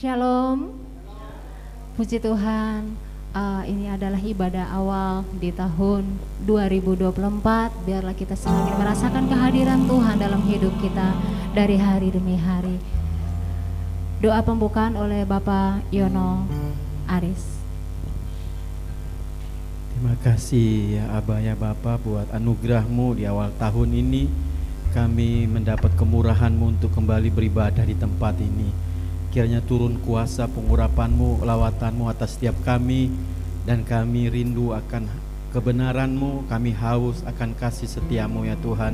Shalom, puji Tuhan. Ini adalah ibadah awal di tahun 2024. Biarlah kita semakin merasakan kehadiran Tuhan dalam hidup kita dari hari demi hari. Doa pembukaan oleh Bapak Yono Aris. Terima kasih ya Abah ya Bapak buat anugerah-Mu di awal tahun ini. Kami mendapat kemurahan-Mu untuk kembali beribadah di tempat ini. Kiranya turun kuasa pengurapan-Mu, lawatan-Mu atas setiap kami, dan kami rindu akan kebenaran-Mu, kami haus akan kasih setia-Mu ya Tuhan.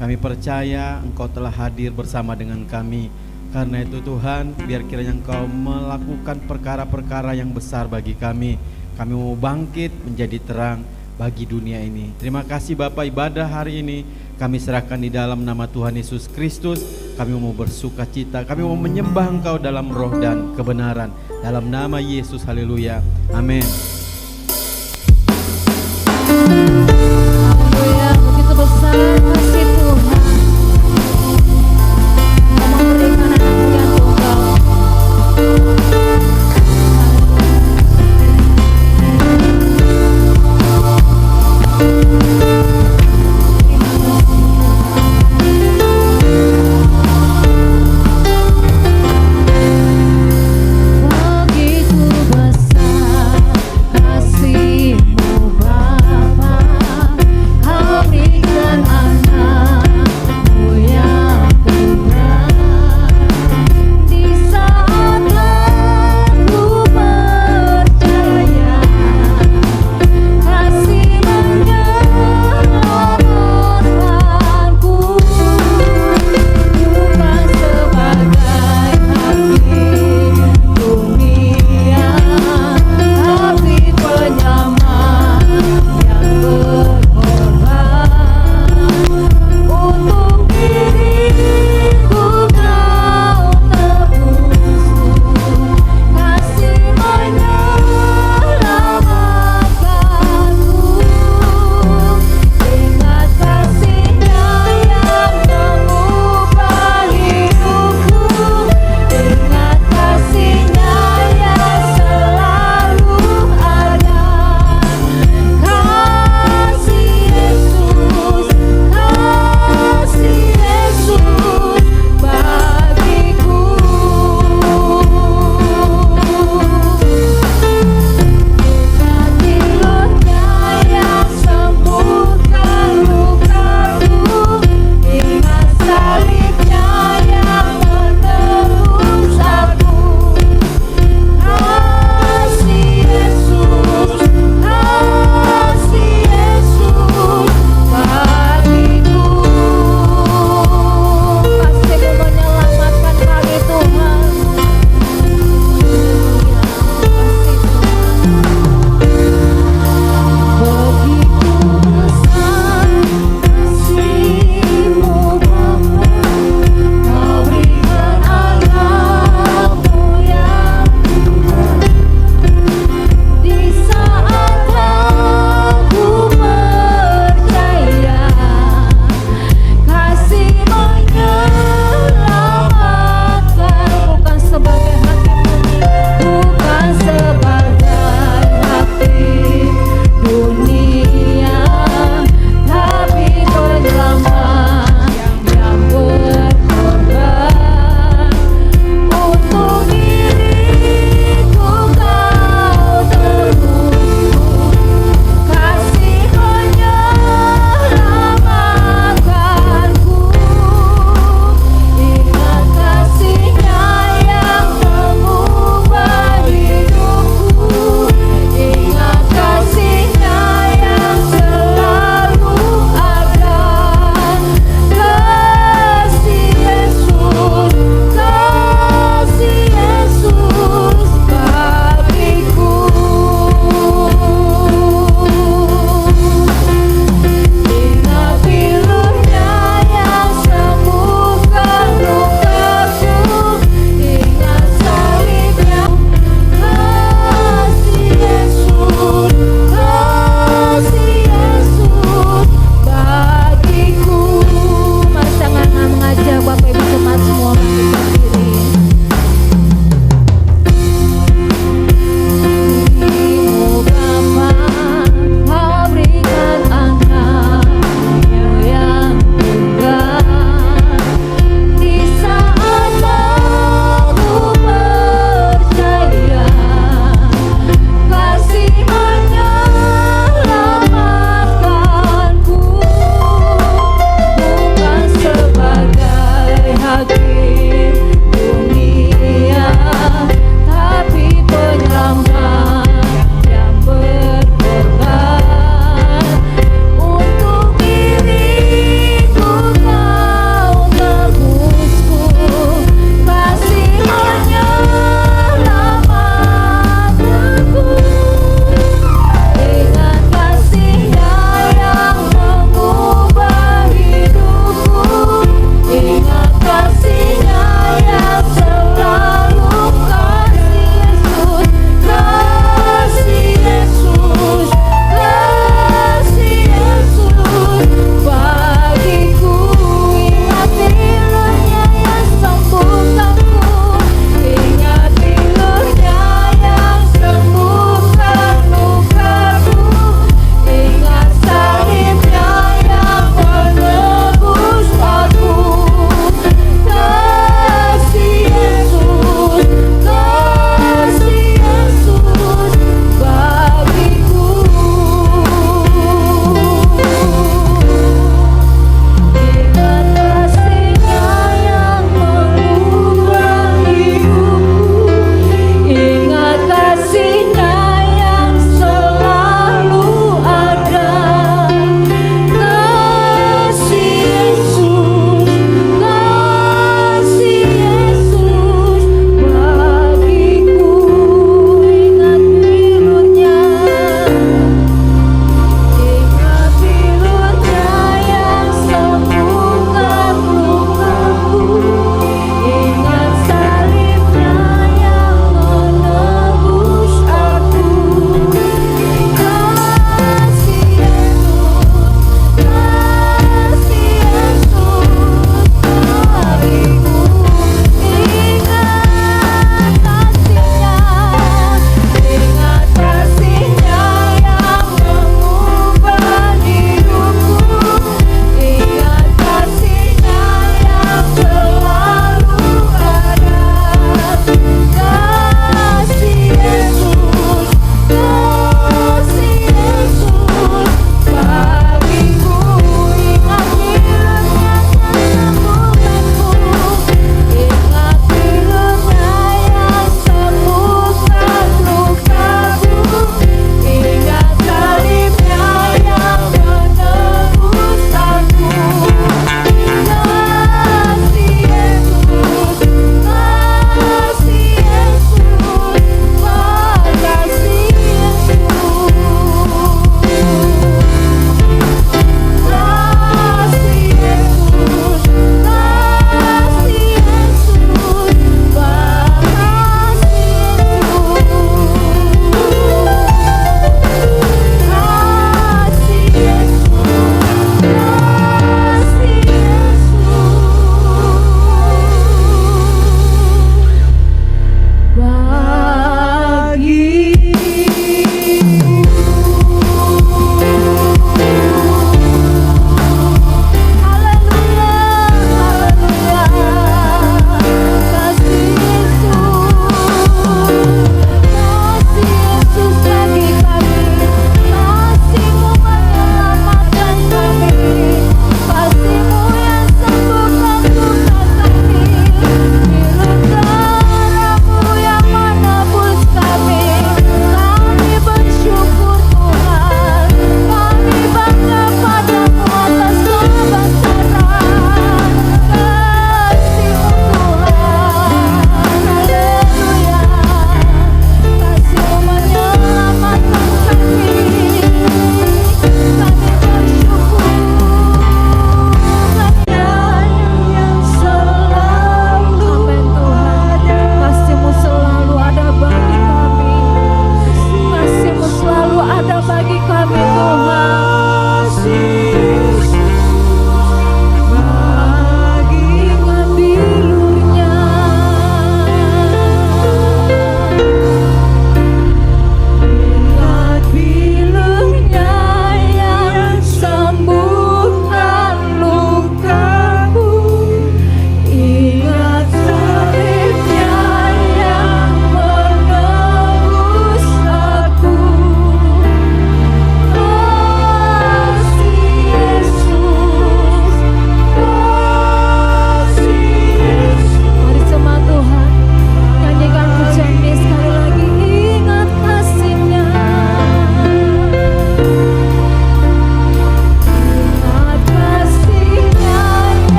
Kami percaya Engkau telah hadir bersama dengan kami. Karena itu Tuhan, biar kiranya Engkau melakukan perkara-perkara yang besar bagi kami. Kami mau bangkit menjadi terang bagi dunia ini. Terima kasih Bapak, ibadah hari ini kami serahkan di dalam nama Tuhan Yesus Kristus. Kami mau bersuka cita, kami mau menyembah Engkau dalam roh dan kebenaran. Dalam nama Yesus, haleluya, amin. Haleluya, begitu besar kasih Tuhan. Kau memberikan anak-Mu yang tunggal.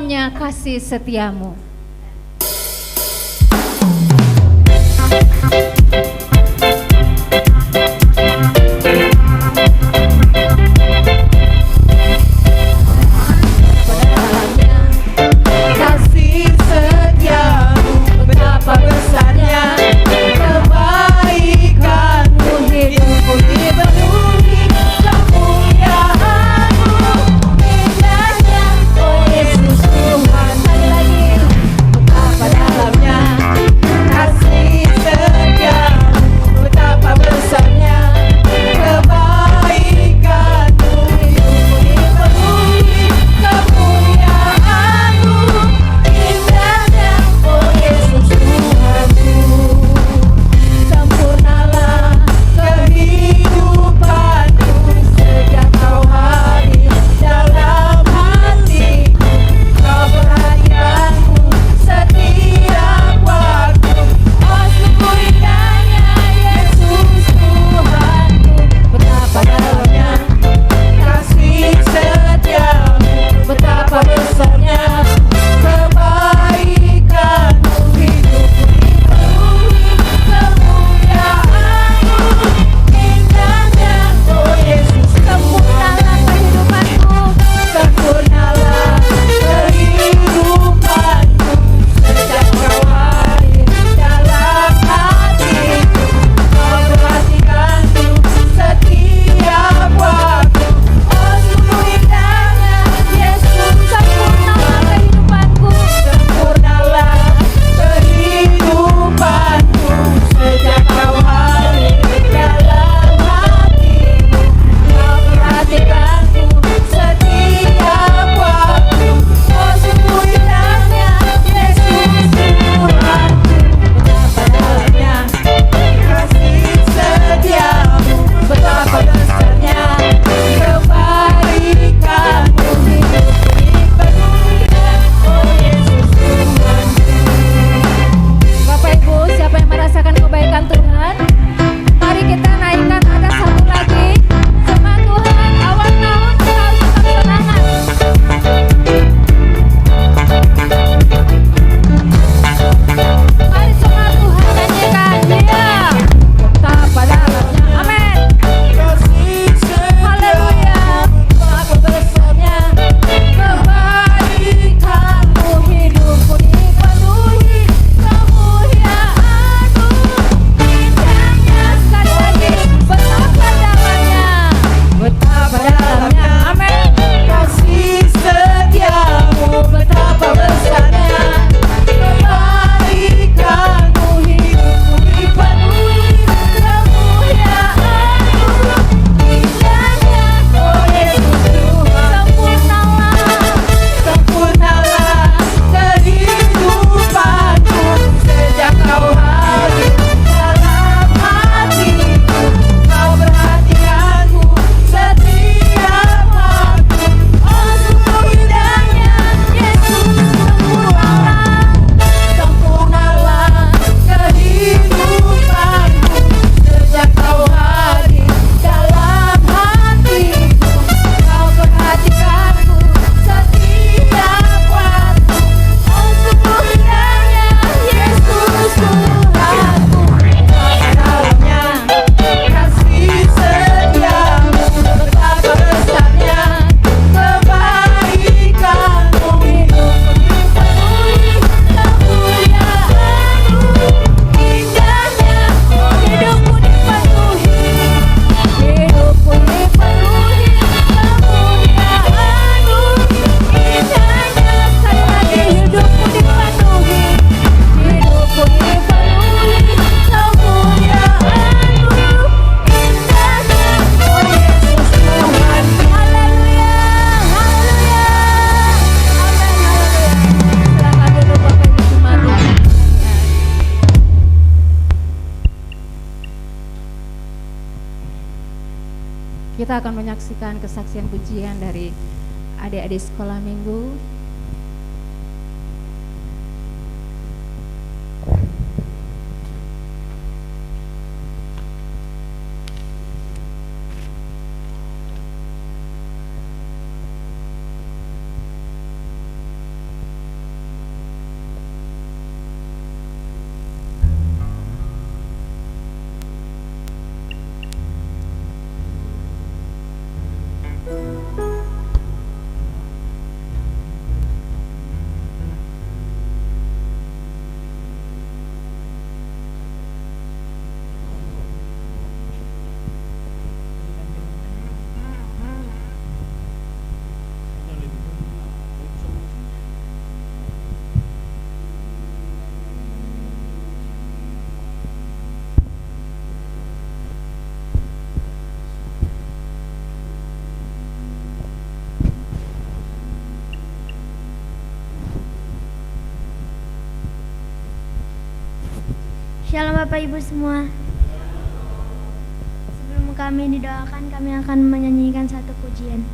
dalamnya kasih setiamu. Kasih setiamu, betapa besarnya kebaikanmu, hidupku dipenuhi kemuliaan-Mu, indahnya, oh Yesus Tuhan. Sekali lagi, betapa dalamnya kasih setiamu, betapa besarnya kebaikanmu, hidupku dipenuhi kemuliaan-Mu, indahnya, oh Yesus Tuhanku. Sempurnalah kehidupanku sejak Kau hadir dalam hatiku. Kau perhatianku setiap waktu. Oh sungguh indahnya Yesus Tuhanku. Betapa dalamnya kasih setiamu, betapa besarnya kebaikanmu, hidupku dipenuhi kemuliaan-Mu, indahnya, oh Yesus. Sempurnalah kehidupanku, sempurnalah kehidupanku sejak Kau hadir dalam hatiku. Kau perhatikanku setiap waktu. Oh sungguh indahnya Yesus. Sempurnalah kehidupanku, sempurnalah kehidupanku sejak Kau hadir dalam hatiku. Kau perhatikanku setiap waktu. Oh sungguh indahnya Yesus Tuhanku. Betapa dalamnya kasih setiamu, betapa besarnya kebaikanmu, hidupku dipenuhi, oh Yesus Tuhanku. Bapak Ibu, siapa yang merasakan kebaikan Tuhan? Mari kita naikkan, ada satu lagi. Semangat Tuhan, awal tahun selalu tetap semangat. Mari semangat Tuhan, nyanyikan Dia. Betapa dalamnya, amin. Haleluya. Betapa besarnya kebaikanmu, hidupku dipenuhi kemuliaan-Mu, indahnya. Sekali lagi, betapa dalamnya, betapa dalamnya, amin. Kasih setiamu, betapa besarnya kebaikanmu, hidupku dipenuhi kemuliaan-Mu, indahnya, oh Yesus Tuhan. Sempurnalah kehidupanku sejak Kau hadir dalam hatiku. Kau perhatianku setiap waktu. Oh sungguh indahnya Yesus. Sempurnalah kehidupanku sejak Kau hadir dalam hatiku. Kau perhatikanku setiap waktu. Oh sungguh indahnya Yesus Tuhanku. Betapa dalamnya kasih setiamu, betapa besarnya kebaikanmu, hidupku dipenuhi kemuliaan-Mu, indahnya, oh hidupku dipenuhi kemuliaan-Mu, indahnya. Sekali lagi, hidupku dipenuhi kemuliaan-Mu, indahnya, oh Yesus Tuhan. Haleluya, haleluya, amin, haleluya. Silakan duduk Bapak Ibu jemaat Tuhan. Kita akan menyaksikan kesaksian pujian dari adik-adik sekolah minggu. Shalom Bapak Ibu semua. Sebelum kami didoakan, kami akan menyanyikan satu pujian.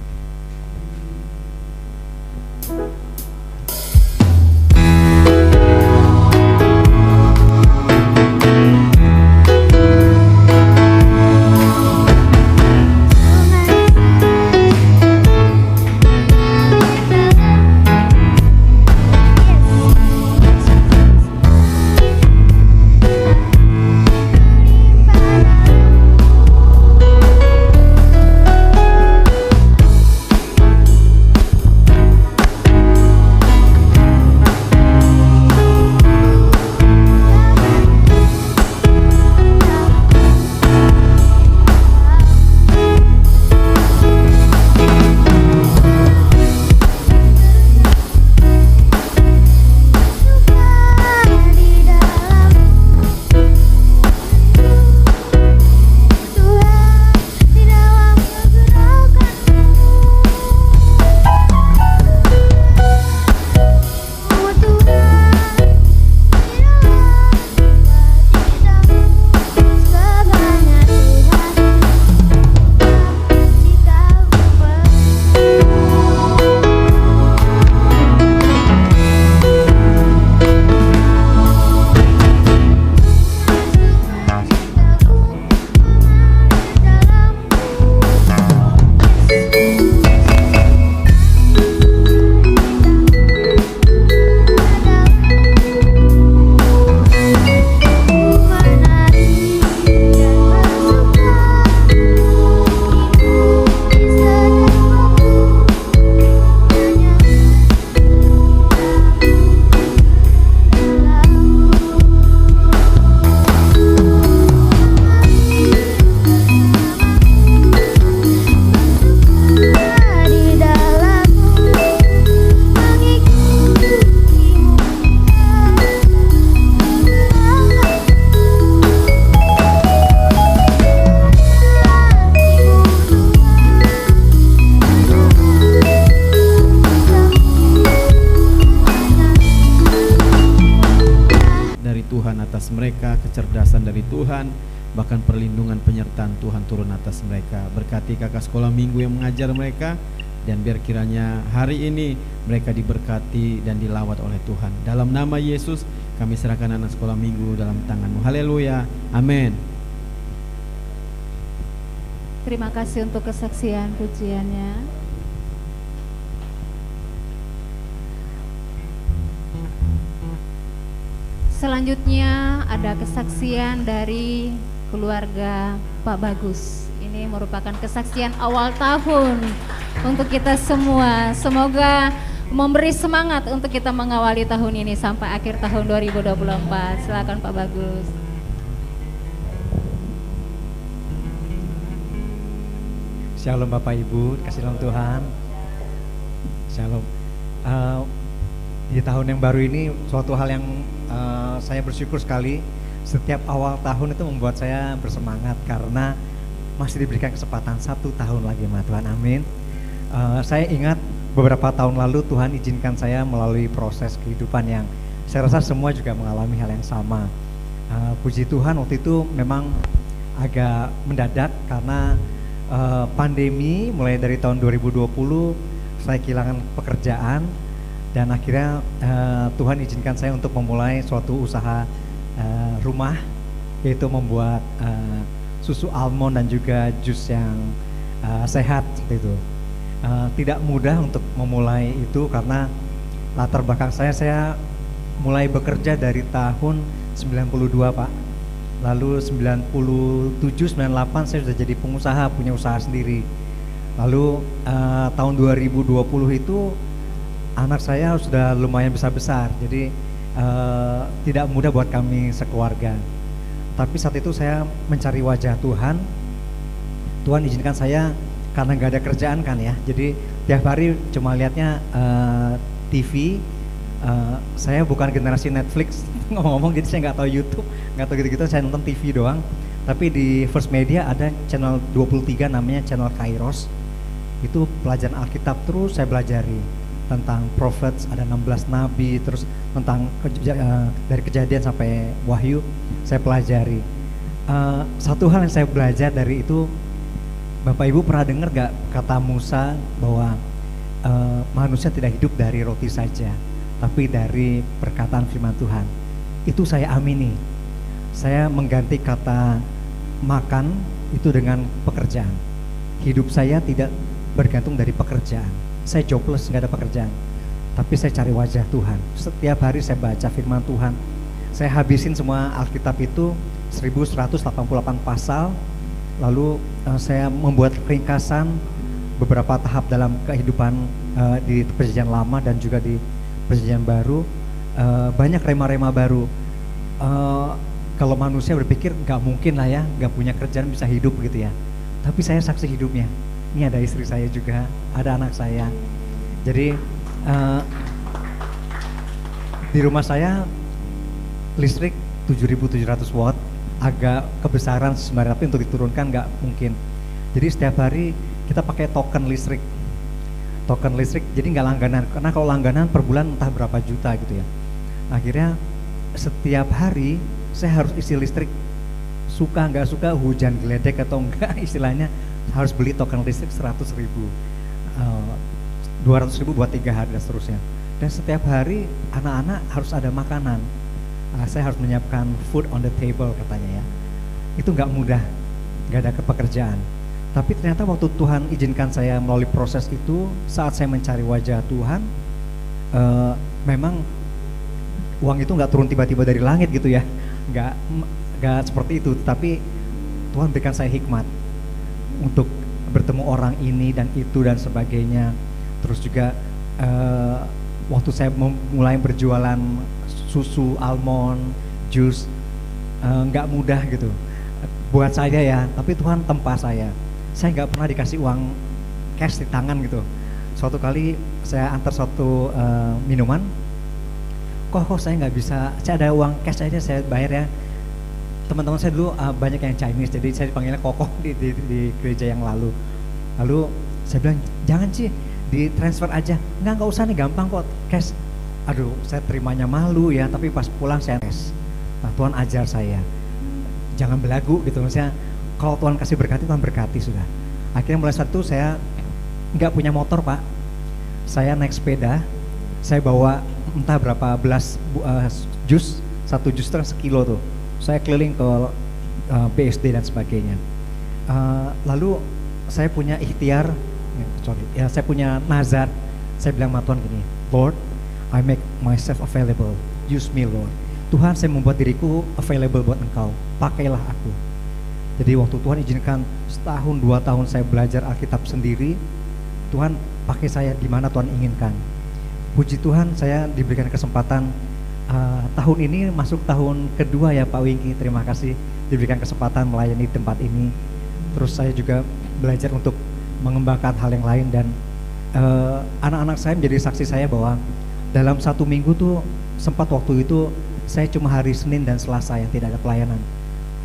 mereka, kecerdasan dari Tuhan, bahkan perlindungan penyertaan Tuhan turun atas mereka. Berkati kakak sekolah minggu yang mengajar mereka, dan biar kiranya hari ini mereka diberkati dan dilawat oleh Tuhan. Dalam nama Yesus kami serahkan anak sekolah minggu dalam tangan-Mu. Haleluya, amin. Terima kasih untuk kesaksian pujiannya. Selanjutnya ada kesaksian dari keluarga Pak Bagus. Ini merupakan kesaksian awal tahun untuk kita semua. Semoga memberi semangat untuk kita mengawali tahun ini sampai akhir tahun 2024. Silakan Pak Bagus. Shalom Bapak Ibu, kasih dalam Tuhan. Shalom. Di tahun yang baru ini suatu hal yang saya bersyukur sekali. Setiap awal tahun itu membuat saya bersemangat karena masih diberikan kesempatan 1 tahun lagi sama Tuhan, amin. Saya ingat beberapa tahun lalu Tuhan izinkan saya melalui proses kehidupan yang saya rasa semua juga mengalami hal yang sama. Puji Tuhan, waktu itu memang agak mendadak karena pandemi. Mulai dari tahun 2020 saya kehilangan pekerjaan, dan akhirnya Tuhan izinkan saya untuk memulai suatu usaha rumah, yaitu membuat susu almond dan juga jus yang sehat seperti itu. Tidak mudah untuk memulai itu karena latar belakang saya mulai bekerja dari tahun 92 Pak. Lalu 97, 98 saya sudah jadi pengusaha, punya usaha sendiri. Lalu tahun 2020 itu anak saya sudah lumayan besar-besar, jadi tidak mudah buat kami sekeluarga. Tapi saat itu saya mencari wajah Tuhan. Tuhan izinkan saya karena nggak ada kerjaan kan ya, jadi tiap hari cuma lihatnya TV. Saya bukan generasi Netflix ngomong-ngomong, jadi saya nggak tahu YouTube, nggak tahu gitu-gitu, saya nonton TV doang. Tapi di First Media ada channel 23 namanya channel Kairos. Itu pelajaran Alkitab terus saya belajari. tentang prophets, ada 16 nabi, terus tentang dari Kejadian sampai Wahyu saya pelajari. Satu hal yang saya belajar dari itu, Bapak Ibu pernah dengar gak kata Musa bahwa manusia tidak hidup dari roti saja, tapi dari perkataan firman Tuhan. Itu saya amini. Saya mengganti kata makan itu dengan pekerjaan. Hidup saya tidak bergantung dari pekerjaan. Saya jobless, gak ada pekerjaan, tapi saya cari wajah Tuhan. Setiap hari saya baca firman Tuhan. Saya habisin semua Alkitab itu 1188 pasal. Lalu saya membuat ringkasan beberapa tahap dalam kehidupan di Perjanjian Lama dan juga di Perjanjian Baru. Banyak rema-rema baru. Kalau manusia berpikir nggak mungkin lah ya, nggak punya kerjaan bisa hidup gitu ya. Tapi saya saksi hidupnya. Ini ada istri saya juga, ada anak saya. Jadi di rumah saya listrik 7.700 watt, agak kebesaran sebenarnya, tapi untuk diturunkan nggak mungkin. Jadi setiap hari kita pakai token listrik, jadi nggak langganan, karena kalau langganan per bulan entah berapa juta gitu ya. Akhirnya setiap hari saya harus isi listrik, suka nggak suka, hujan geledek atau enggak, istilahnya harus beli token listrik 100.000, 200.000 buat 3 hari dan seterusnya. Dan setiap hari anak-anak harus ada makanan. Saya harus menyiapkan food on the table katanya ya. Itu nggak mudah, nggak ada pekerjaan. Tapi ternyata waktu Tuhan izinkan saya melalui proses itu, saat saya mencari wajah Tuhan, memang uang itu nggak turun tiba-tiba dari langit gitu ya, nggak seperti itu. Tapi Tuhan berikan saya hikmat untuk bertemu orang ini dan itu dan sebagainya. Terus juga waktu saya mulai berjualan susu, almond, jus, nggak mudah gitu buat saya ya, tapi Tuhan tempa saya. Saya nggak pernah dikasih uang cash di tangan gitu. Suatu kali saya antar suatu minuman, kok saya nggak bisa, saya ada uang cash aja saya bayar ya. Teman-teman saya dulu banyak yang Chinese, jadi saya dipanggilnya Koko di gereja yang lalu. Lalu saya bilang, jangan sih, di transfer aja. Nggak usah nih, gampang kok cash. Aduh, saya terimanya malu ya, tapi pas pulang saya tes. Nah, Tuhan ajar saya, jangan belagu gitu. Maksudnya, kalau Tuhan kasih berkati, Tuhan berkati sudah. Akhirnya mulai saat itu saya nggak punya motor Pak. Saya naik sepeda, saya bawa entah berapa belas jus, 1 jus setengah sekilo tuh. Saya keliling ke BSD dan sebagainya. Lalu saya punya ikhtiar, saya punya nazar. Saya bilang sama Tuhan gini, Lord, I make myself available, use me Lord. Tuhan, saya membuat diriku available buat Engkau, pakailah aku. Jadi waktu Tuhan izinkan setahun 2 tahun saya belajar Alkitab sendiri, Tuhan pakai saya di mana Tuhan inginkan. Puji Tuhan, saya diberikan kesempatan tahun ini masuk tahun kedua ya Pak Wingki, terima kasih diberikan kesempatan melayani tempat ini. Terus saya juga belajar untuk mengembangkan hal yang lain, dan anak-anak saya menjadi saksi saya bahwa dalam 1 minggu tuh sempat waktu itu saya cuma hari Senin dan Selasa yang tidak ada pelayanan.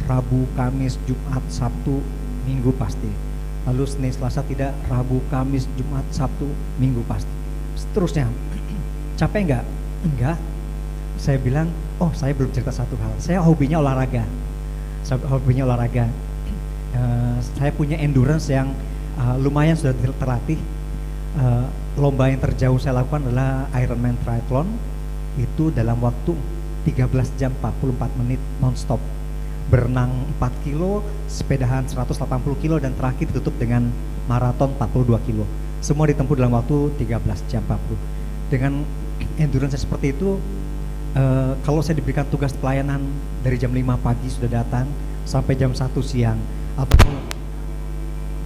Rabu, Kamis, Jumat, Sabtu, Minggu pasti. Lalu Senin, Selasa tidak, Rabu, Kamis, Jumat, Sabtu, Minggu pasti. Seterusnya. Capek enggak? Enggak. Saya bilang, oh saya belum cerita satu hal. Saya hobinya olahraga. Saya punya endurance yang lumayan sudah terlatih. Lomba yang terjauh saya lakukan adalah Ironman Triathlon. Itu dalam waktu 13 jam 44 menit non-stop. Berenang 4 kilo, sepedahan 180 kilo, dan terakhir tutup dengan maraton 42 kilo. Semua ditempuh dalam waktu 13 jam 40. Dengan endurance seperti itu, kalau saya diberikan tugas pelayanan dari jam 5 pagi sudah datang sampai jam 1 siang atau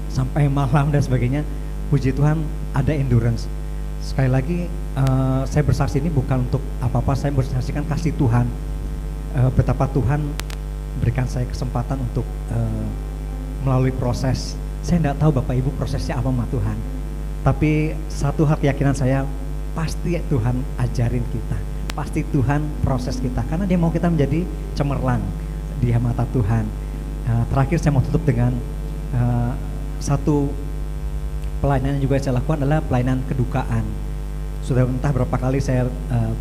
sampai malam dan sebagainya, puji Tuhan ada endurance. Sekali lagi saya bersaksi ini bukan untuk apa-apa, saya bersaksikan kasih Tuhan, betapa Tuhan berikan saya kesempatan untuk melalui proses. Saya tidak tahu Bapak Ibu prosesnya apa sama Tuhan, tapi satu hal keyakinan saya, pasti Tuhan ajarin kita, pasti Tuhan proses kita, karena Dia mau kita menjadi cemerlang di mata Tuhan. Terakhir saya mau tutup dengan satu pelayanan yang juga saya lakukan adalah pelayanan kedukaan. Sudah entah berapa kali saya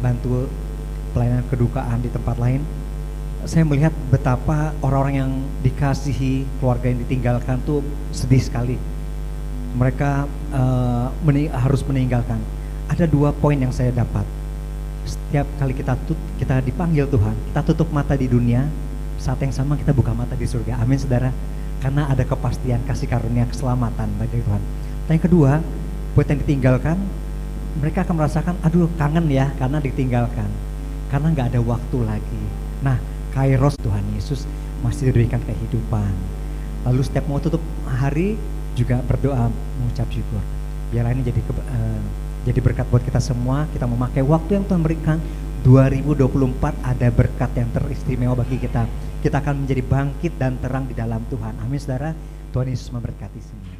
bantu pelayanan kedukaan di tempat lain. Saya melihat betapa orang-orang yang dikasihi, keluarga yang ditinggalkan tuh sedih sekali. Mereka harus meninggalkan. Ada 2 poin yang saya dapat. Setiap kali kita dipanggil Tuhan, kita tutup mata di dunia, saat yang sama kita buka mata di surga. Amin saudara. Karena ada kepastian kasih karunia keselamatan bagi Tuhan. Dan yang kedua, buat yang ditinggalkan, mereka akan merasakan aduh kangen ya karena ditinggalkan. Karena nggak ada waktu lagi. Nah, Kairos Tuhan Yesus masih diberikan kehidupan. Lalu setiap mau tutup hari juga berdoa mengucap syukur. Biarlah ini jadi berkat buat kita semua. Kita memakai waktu yang Tuhan berikan. 2024 ada berkat yang teristimewa bagi kita. Kita akan menjadi bangkit dan terang di dalam Tuhan. Amin saudara. Tuhan Yesus memberkati semua.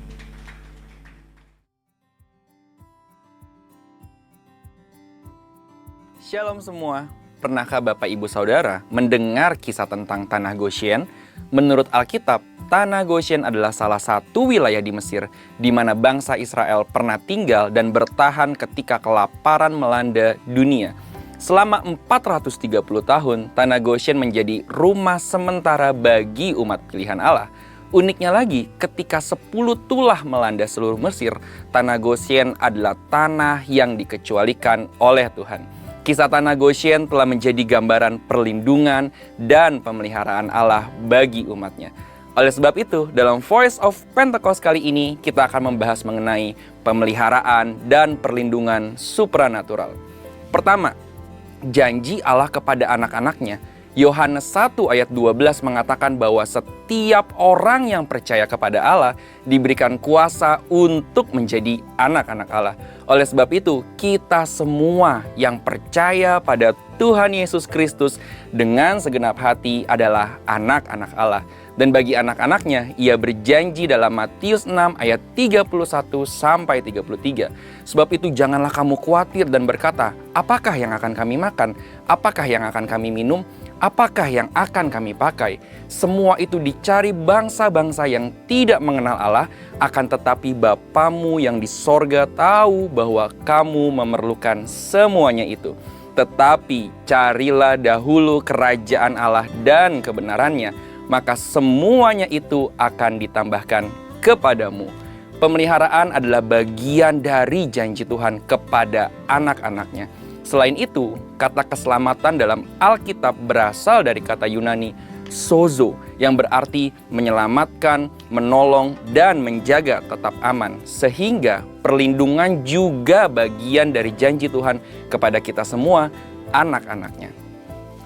Shalom semua. Pernahkah Bapak Ibu Saudara mendengar kisah tentang Tanah Goshen? Menurut Alkitab, Tanah Goshen adalah salah satu wilayah di Mesir di mana bangsa Israel pernah tinggal dan bertahan ketika kelaparan melanda dunia. Selama 430 tahun, Tanah Goshen menjadi rumah sementara bagi umat pilihan Allah. Uniknya lagi, ketika 10 tulah melanda seluruh Mesir, Tanah Goshen adalah tanah yang dikecualikan oleh Tuhan. Kisah Tanah Goshen telah menjadi gambaran perlindungan dan pemeliharaan Allah bagi umatnya. Oleh sebab itu, dalam Voice of Pentecost kali ini, kita akan membahas mengenai pemeliharaan dan perlindungan supranatural. Pertama, janji Allah kepada anak-anaknya. Yohanes 1 ayat 12 mengatakan bahwa setiap orang yang percaya kepada Allah diberikan kuasa untuk menjadi anak-anak Allah. Oleh sebab itu, kita semua yang percaya pada Tuhan Yesus Kristus dengan segenap hati adalah anak-anak Allah. Dan bagi anak-anaknya, ia berjanji dalam Matius 6 ayat 31 sampai 33. Sebab itu janganlah kamu khawatir dan berkata, apakah yang akan kami makan? Apakah yang akan kami minum? Apakah yang akan kami pakai? Semua itu dicari bangsa-bangsa yang tidak mengenal Allah, akan tetapi Bapamu yang di sorga tahu bahwa kamu memerlukan semuanya itu. Tetapi carilah dahulu kerajaan Allah dan kebenarannya, maka semuanya itu akan ditambahkan kepadamu. Pemeliharaan adalah bagian dari janji Tuhan kepada anak-anaknya. Selain itu, kata keselamatan dalam Alkitab berasal dari kata Yunani sozo, yang berarti menyelamatkan, menolong, dan menjaga tetap aman. Sehingga perlindungan juga bagian dari janji Tuhan kepada kita semua, anak-anaknya.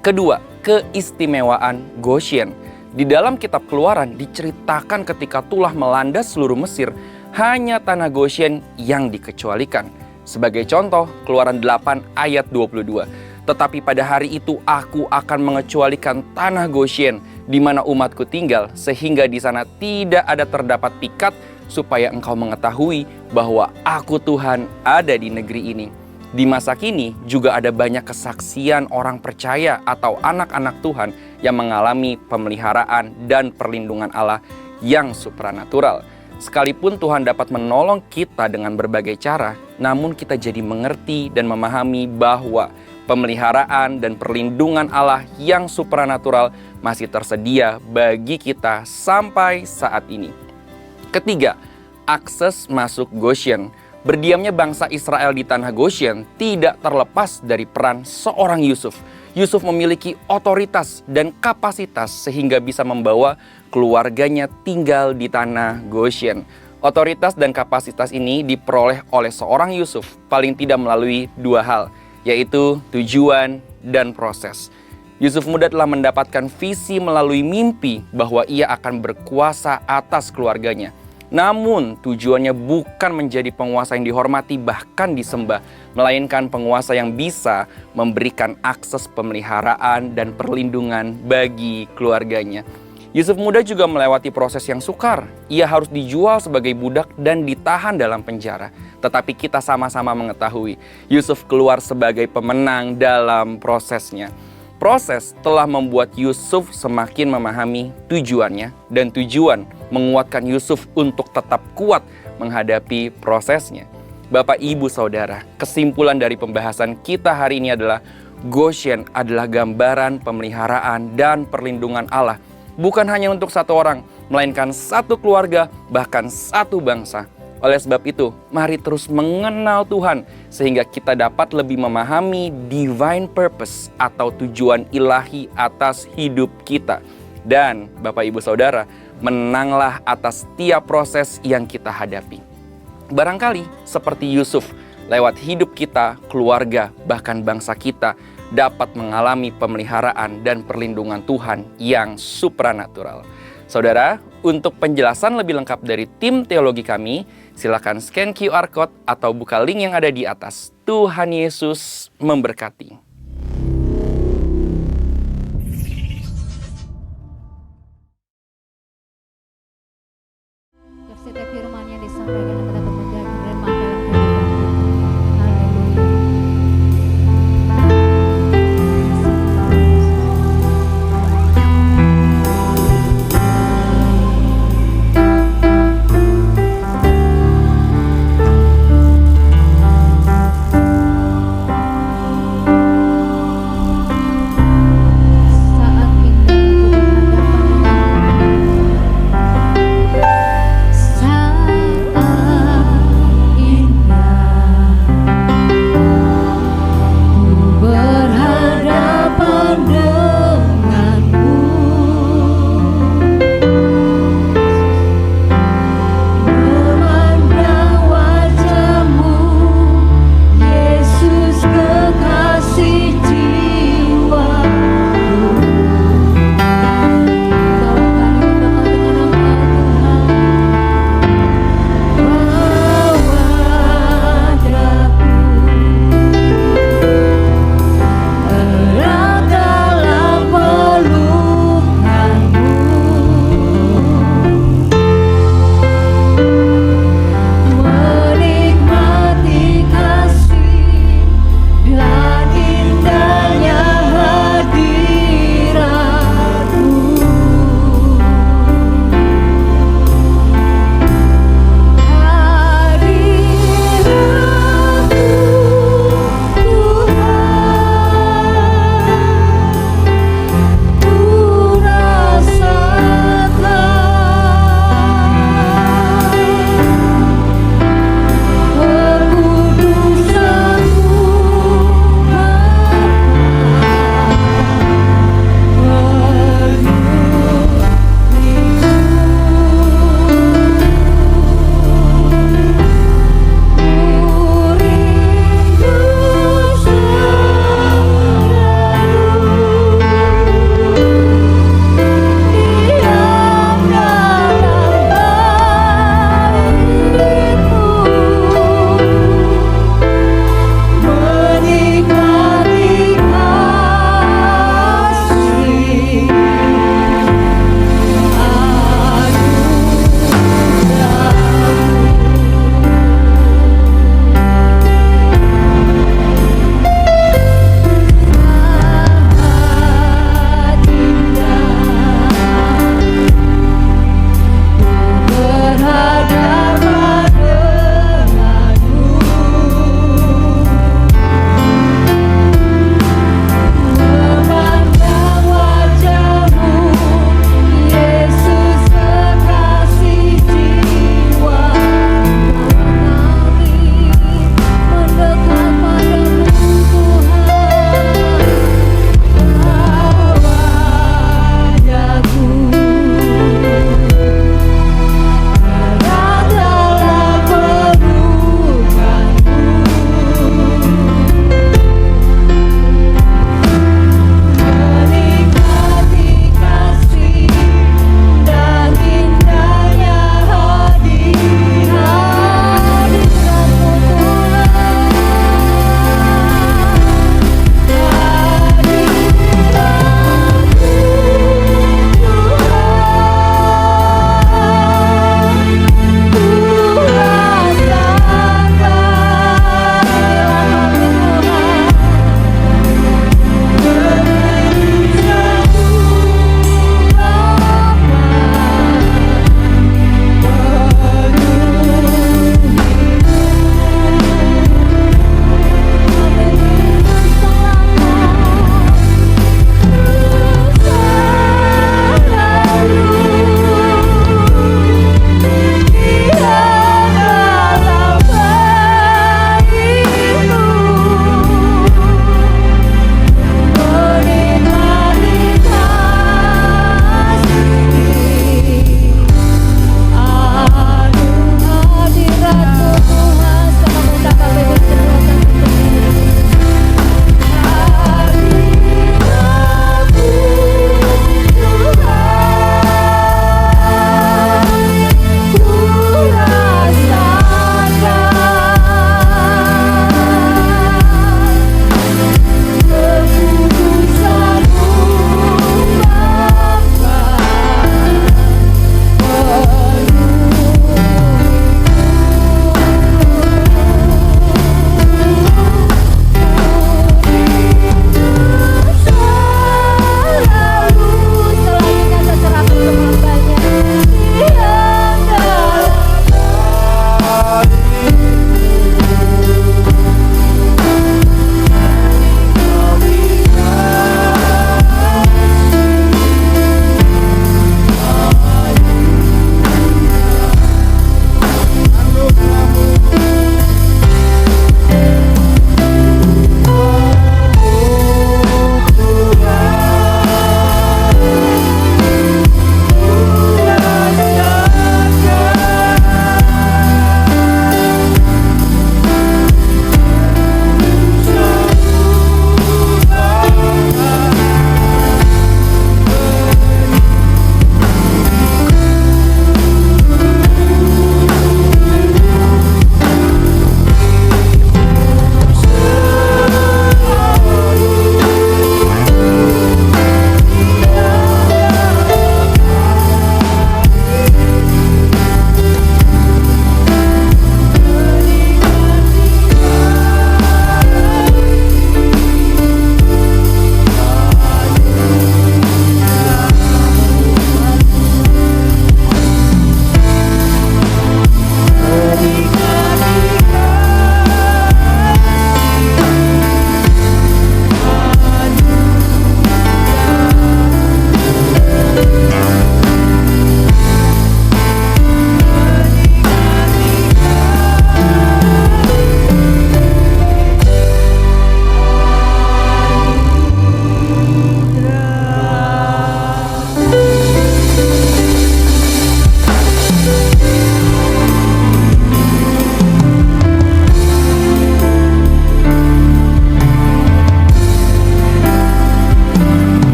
Kedua, keistimewaan Goshen. Di dalam kitab Keluaran diceritakan ketika tulah melanda seluruh Mesir, hanya tanah Goshen yang dikecualikan. Sebagai contoh, Keluaran 8 ayat 22. Tetapi pada hari itu aku akan mengecualikan tanah Goshen di mana umatku tinggal, sehingga di sana tidak ada terdapat pikat, supaya engkau mengetahui bahwa aku Tuhan ada di negeri ini. Di masa kini juga ada banyak kesaksian orang percaya atau anak-anak Tuhan yang mengalami pemeliharaan dan perlindungan Allah yang supranatural. Sekalipun Tuhan dapat menolong kita dengan berbagai cara, namun kita jadi mengerti dan memahami bahwa pemeliharaan dan perlindungan Allah yang supranatural masih tersedia bagi kita sampai saat ini. Ketiga, akses masuk Goshen. Berdiamnya bangsa Israel di tanah Goshen tidak terlepas dari peran seorang Yusuf. Yusuf memiliki otoritas dan kapasitas sehingga bisa membawa keluarganya tinggal di tanah Goshen. Otoritas dan kapasitas ini diperoleh oleh seorang Yusuf paling tidak melalui 2 hal, yaitu tujuan dan proses. Yusuf muda telah mendapatkan visi melalui mimpi bahwa ia akan berkuasa atas keluarganya. Namun tujuannya bukan menjadi penguasa yang dihormati bahkan disembah, melainkan penguasa yang bisa memberikan akses pemeliharaan dan perlindungan bagi keluarganya. Yusuf muda juga melewati proses yang sukar. Ia harus dijual sebagai budak dan ditahan dalam penjara. Tetapi kita sama-sama mengetahui, Yusuf keluar sebagai pemenang dalam prosesnya. Proses telah membuat Yusuf semakin memahami tujuannya, dan tujuan menguatkan Yusuf untuk tetap kuat menghadapi prosesnya. Bapak, Ibu, Saudara, kesimpulan dari pembahasan kita hari ini adalah Goshen adalah gambaran pemeliharaan dan perlindungan Allah. Bukan hanya untuk satu orang, melainkan satu keluarga, bahkan satu bangsa. Oleh sebab itu, mari terus mengenal Tuhan sehingga kita dapat lebih memahami divine purpose atau tujuan ilahi atas hidup kita. Dan Bapak, Ibu, Saudara, menanglah atas setiap proses yang kita hadapi. Barangkali seperti Yusuf, lewat hidup kita, keluarga, bahkan bangsa kita dapat mengalami pemeliharaan dan perlindungan Tuhan yang supranatural. Saudara, untuk penjelasan lebih lengkap dari tim teologi kami, silakan scan QR Code atau buka link yang ada di atas. Tuhan Yesus memberkati. Setiap firman yang disampaikan dapat menjadi rema dalam kehidupan kita. Haleluya.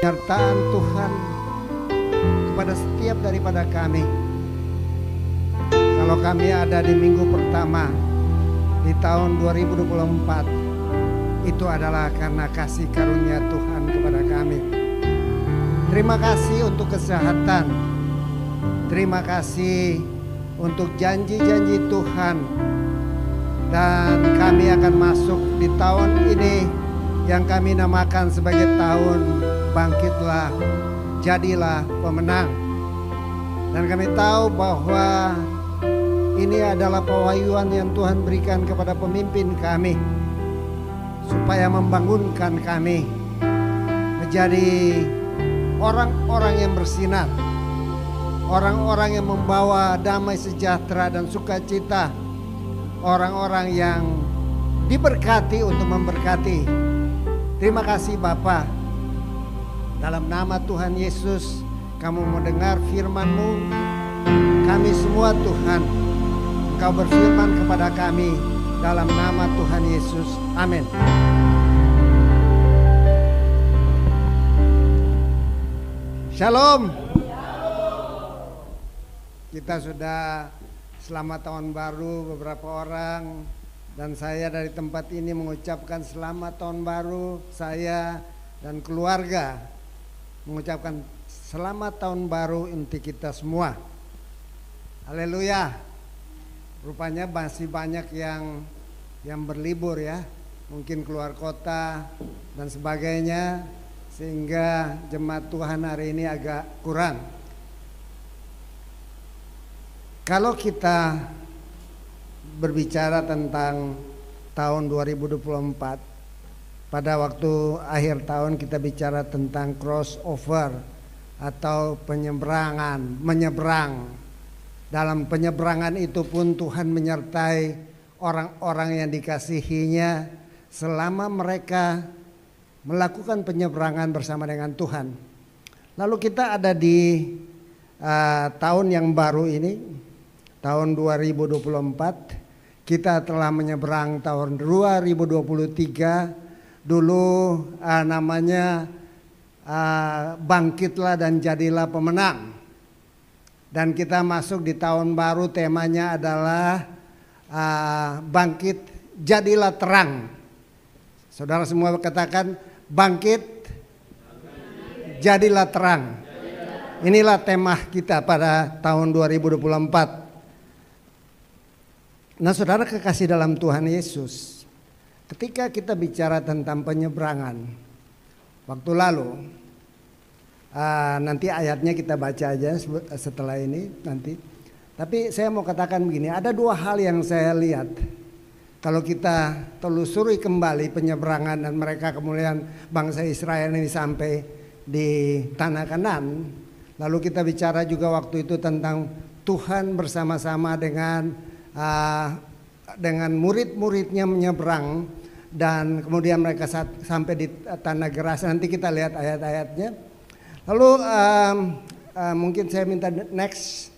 Penyertaan Tuhan kepada setiap daripada kami. Kalau kami ada di minggu pertama di tahun 2024, itu adalah karena kasih karunia Tuhan kepada kami. Terima kasih untuk kesehatan. Terima kasih untuk janji-janji Tuhan. Dan kami akan masuk di tahun ini yang kami namakan sebagai tahun bangkitlah, jadilah pemenang. Dan kami tahu bahwa ini adalah pewahyuan yang Tuhan berikan kepada pemimpin kami, supaya membangunkan kami menjadi orang-orang yang bersinar, orang-orang yang membawa damai sejahtera dan sukacita, orang-orang yang diberkati untuk memberkati. Terima kasih Bapa. Dalam nama Tuhan Yesus, kamu mendengar firman-Mu. Kami semua Tuhan, Engkau berfirman kepada kami dalam nama Tuhan Yesus. Amin. Shalom. Kita sudah selamat tahun baru beberapa orang, dan saya dari tempat ini mengucapkan selamat tahun baru. Saya dan keluarga mengucapkan selamat tahun baru untuk kita semua. Haleluya. Rupanya masih banyak yang berlibur ya, mungkin keluar kota dan sebagainya, sehingga jemaat Tuhan hari ini agak kurang. Kalau kita berbicara tentang tahun 2024, pada waktu akhir tahun kita bicara tentang crossover atau penyeberangan, menyeberang. Dalam penyeberangan itu pun Tuhan menyertai orang-orang yang dikasihinya selama mereka melakukan penyeberangan bersama dengan Tuhan. Lalu kita ada di tahun yang baru ini, tahun 2024. Kita telah menyeberang tahun 2023. Dulu namanya bangkitlah dan jadilah pemenang. Dan kita masuk di tahun baru, temanya adalah bangkit jadilah terang. Saudara semua katakan bangkit jadilah terang. Inilah tema kita pada tahun 2024. Nah saudara kekasih dalam Tuhan Yesus, ketika kita bicara tentang penyeberangan, waktu lalu, nanti ayatnya kita baca aja setelah ini nanti. Tapi saya mau katakan begini, ada dua hal yang saya lihat. Kalau kita telusuri kembali penyeberangan dan mereka kemudian bangsa Israel ini sampai di tanah Kanaan. Lalu kita bicara juga waktu itu tentang Tuhan bersama-sama dengan murid-muridnya menyeberang, dan kemudian mereka sampai di tanah Gerasa. Nanti kita lihat ayat-ayatnya. Lalu mungkin saya minta next.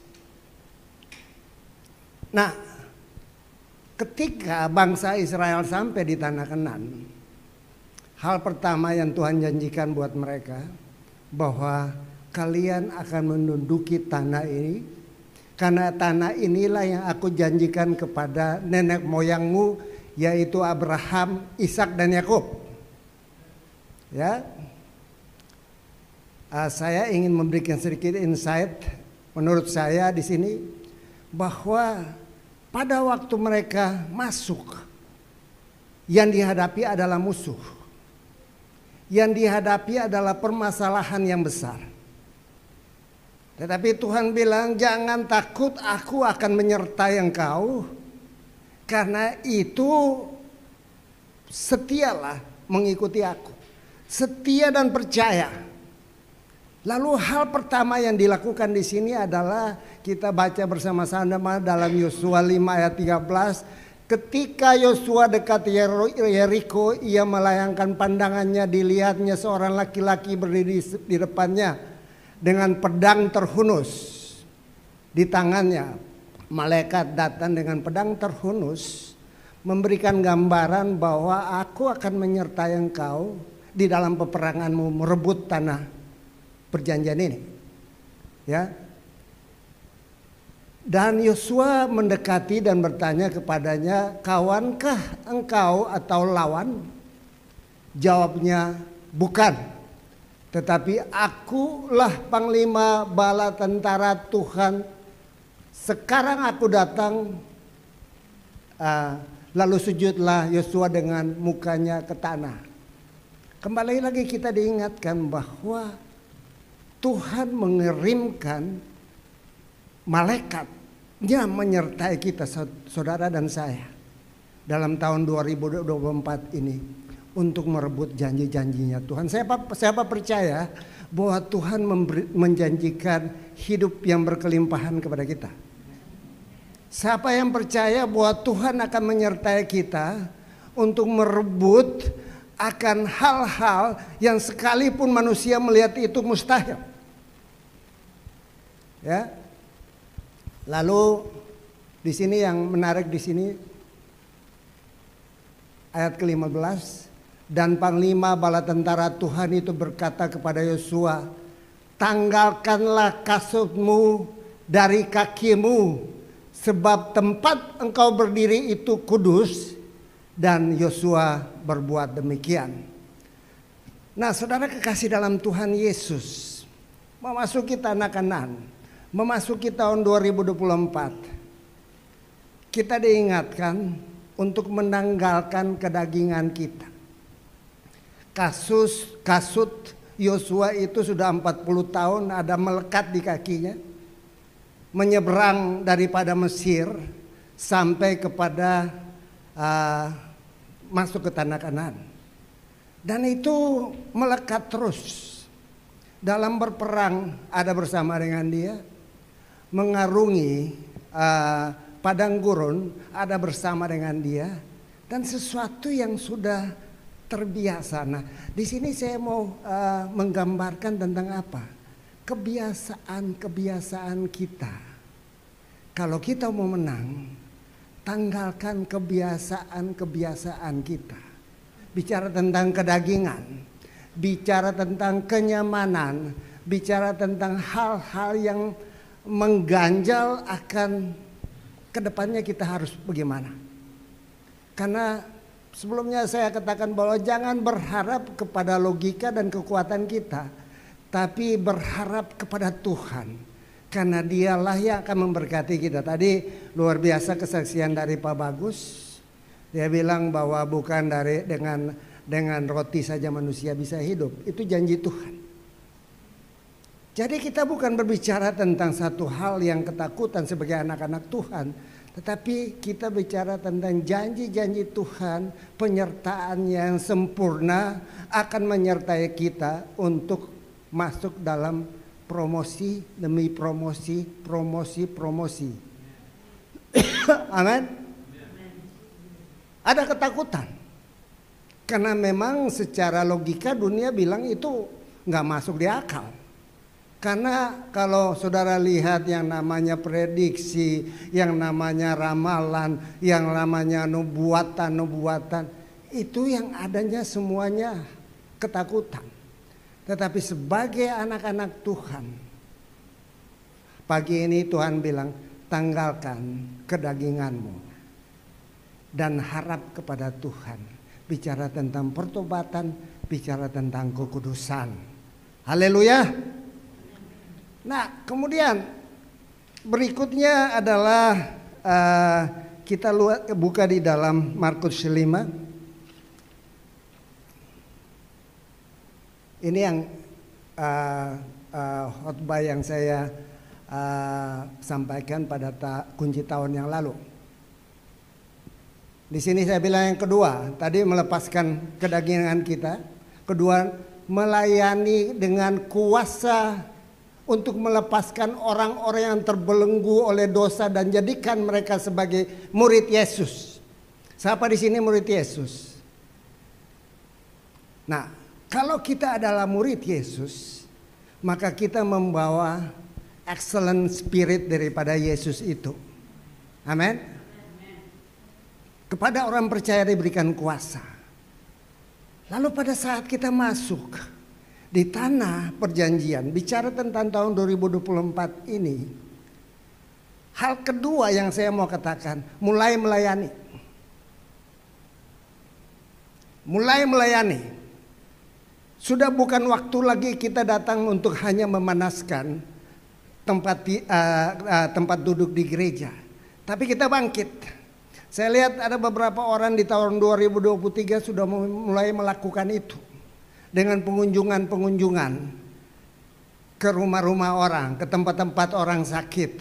Nah, ketika bangsa Israel sampai di tanah Kanaan, hal pertama yang Tuhan janjikan buat mereka bahwa kalian akan menduduki tanah ini. Karena tanah inilah yang aku janjikan kepada nenek moyangmu, yaitu Abraham, Ishak dan Yakub. Ya, saya ingin memberikan sedikit insight menurut saya di sini, bahwa pada waktu mereka masuk, yang dihadapi adalah musuh, yang dihadapi adalah permasalahan yang besar. Tetapi Tuhan bilang, jangan takut, aku akan menyertai engkau. Karena itu setialah mengikuti aku. Setia dan percaya. Lalu hal pertama yang dilakukan di sini adalah kita baca bersama-sama dalam Yosua 5 ayat 13. Ketika Yosua dekat Yeriko, ia melayangkan pandangannya, dilihatnya seorang laki-laki berdiri di depannya dengan pedang terhunus di tangannya. Malaikat datang dengan pedang terhunus, memberikan gambaran bahwa aku akan menyertai engkau di dalam peperanganmu merebut tanah perjanjian ini. Ya. Dan Yosua mendekati dan bertanya kepadanya, kawankah engkau atau lawan? Jawabnya, bukan. Tetapi akulah panglima bala tentara Tuhan. Sekarang aku datang. Lalu sujudlah Yosua dengan mukanya ke tanah. Kembali lagi kita diingatkan bahwa Tuhan mengirimkan malaikatnya menyertai kita, saudara dan saya, dalam tahun 2024 ini untuk merebut janji-janjinya Tuhan. Siapa percaya bahwa Tuhan menjanjikan hidup yang berkelimpahan kepada kita? Siapa yang percaya bahwa Tuhan akan menyertai kita untuk merebut akan hal-hal yang sekalipun manusia melihat itu mustahil? Ya. Lalu di sini yang menarik di sini ayat ke-15, dan panglima bala tentara Tuhan itu berkata kepada Yosua, tanggalkanlah kasutmu dari kakimu, sebab tempat engkau berdiri itu kudus. Dan Yosua berbuat demikian. Nah, saudara kekasih dalam Tuhan Yesus, memasuki tanah Kanaan, memasuki tahun 2024, kita diingatkan untuk menanggalkan kedagingan kita. Kasut Yosua itu sudah 40 tahun ada melekat di kakinya, menyeberang daripada Mesir sampai kepada masuk ke tanah Kanaan. Dan itu melekat terus. Dalam berperang ada bersama dengan dia, mengarungi padang gurun ada bersama dengan dia, dan sesuatu yang sudah terbiasa. Nah, di sini saya mau menggambarkan tentang apa? Kebiasaan-kebiasaan kita. Kalau kita mau menang, tanggalkan kebiasaan-kebiasaan kita. Bicara tentang kedagingan, bicara tentang kenyamanan, bicara tentang hal-hal yang mengganjal akan kedepannya kita harus bagaimana. Karena sebelumnya saya katakan bahwa jangan berharap kepada logika dan kekuatan kita, tapi berharap kepada Tuhan. Karena dialah yang akan memberkati kita. Tadi luar biasa kesaksian dari Pak Bagus. Dia bilang bahwa bukan dengan roti saja manusia bisa hidup. Itu janji Tuhan. Jadi kita bukan berbicara tentang satu hal yang ketakutan sebagai anak-anak Tuhan. Tetapi kita bicara tentang janji-janji Tuhan, penyertaan yang sempurna akan menyertai kita untuk masuk dalam promosi demi promosi. Amin. Ada ketakutan. Karena memang secara logika dunia bilang itu nggak masuk di akal. Karena kalau saudara lihat yang namanya prediksi, yang namanya ramalan, yang namanya nubuatan, itu yang adanya semuanya ketakutan. Tetapi sebagai anak-anak Tuhan, pagi ini Tuhan bilang, tanggalkan kedaginganmu dan harap kepada Tuhan. Bicara tentang pertobatan, bicara tentang kekudusan. Haleluya. Nah, kemudian berikutnya adalah kita buka di dalam Markus 5. Ini yang khotbah yang saya sampaikan pada kunci tahun yang lalu. Di sini saya bilang yang kedua, tadi melepaskan kedagingan kita. Kedua, melayani dengan kuasa untuk melepaskan orang-orang yang terbelenggu oleh dosa dan jadikan mereka sebagai murid Yesus. Siapa di sini murid Yesus? Nah, kalau kita adalah murid Yesus, maka kita membawa excellent spirit daripada Yesus itu. Amin. Kepada orang percaya diberikan kuasa. Lalu pada saat kita masuk di tanah perjanjian, bicara tentang tahun 2024 ini, hal kedua yang saya mau katakan, mulai melayani. Mulai melayani. Sudah bukan waktu lagi kita datang untuk hanya memanaskan tempat duduk di gereja, tapi kita bangkit. Saya lihat ada beberapa orang di tahun 2023 sudah mulai melakukan itu dengan pengunjungan ke rumah-rumah orang, ke tempat-tempat orang sakit.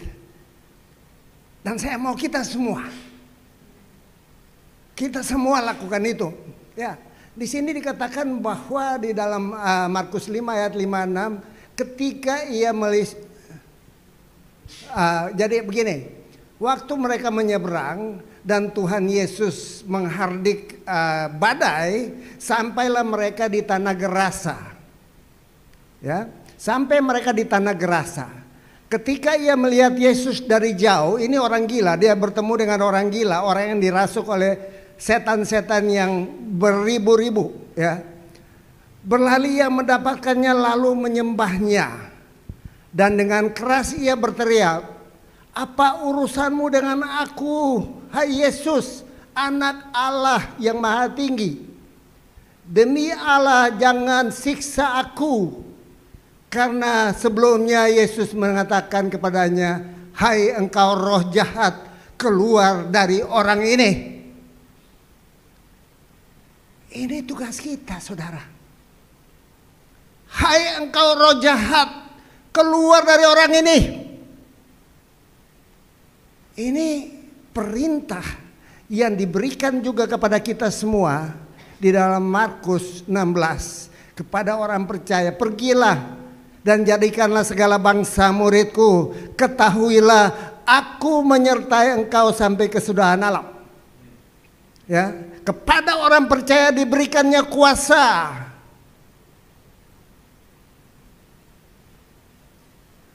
Dan saya mau kita semua lakukan itu. Ya, di sini dikatakan bahwa di dalam Markus 5 ayat 56, ketika ia jadi begini, waktu mereka menyeberang dan Tuhan Yesus menghardik badai, sampailah mereka di tanah Gerasa. Ya, sampai mereka di tanah Gerasa. Ketika ia melihat Yesus dari jauh, ini orang gila, dia bertemu dengan orang gila, orang yang dirasuk oleh setan-setan yang beribu-ribu, ya. Berlari ia mendapatkannya lalu menyembahnya. Dan dengan keras ia berteriak, "Apa urusanmu dengan aku, hai Yesus, anak Allah yang maha tinggi? Demi Allah jangan siksa aku." Karena sebelumnya Yesus mengatakan kepadanya, "Hai engkau roh jahat, keluar dari orang ini." Ini tugas kita, saudara. Hai engkau roh jahat, keluar dari orang ini. Ini perintah yang diberikan juga kepada kita semua di dalam Markus 16. Kepada orang percaya, pergilah dan jadikanlah segala bangsa muridku. Ketahuilah aku menyertai engkau sampai kesudahan alam. Ya, kepada orang percaya diberikannya kuasa.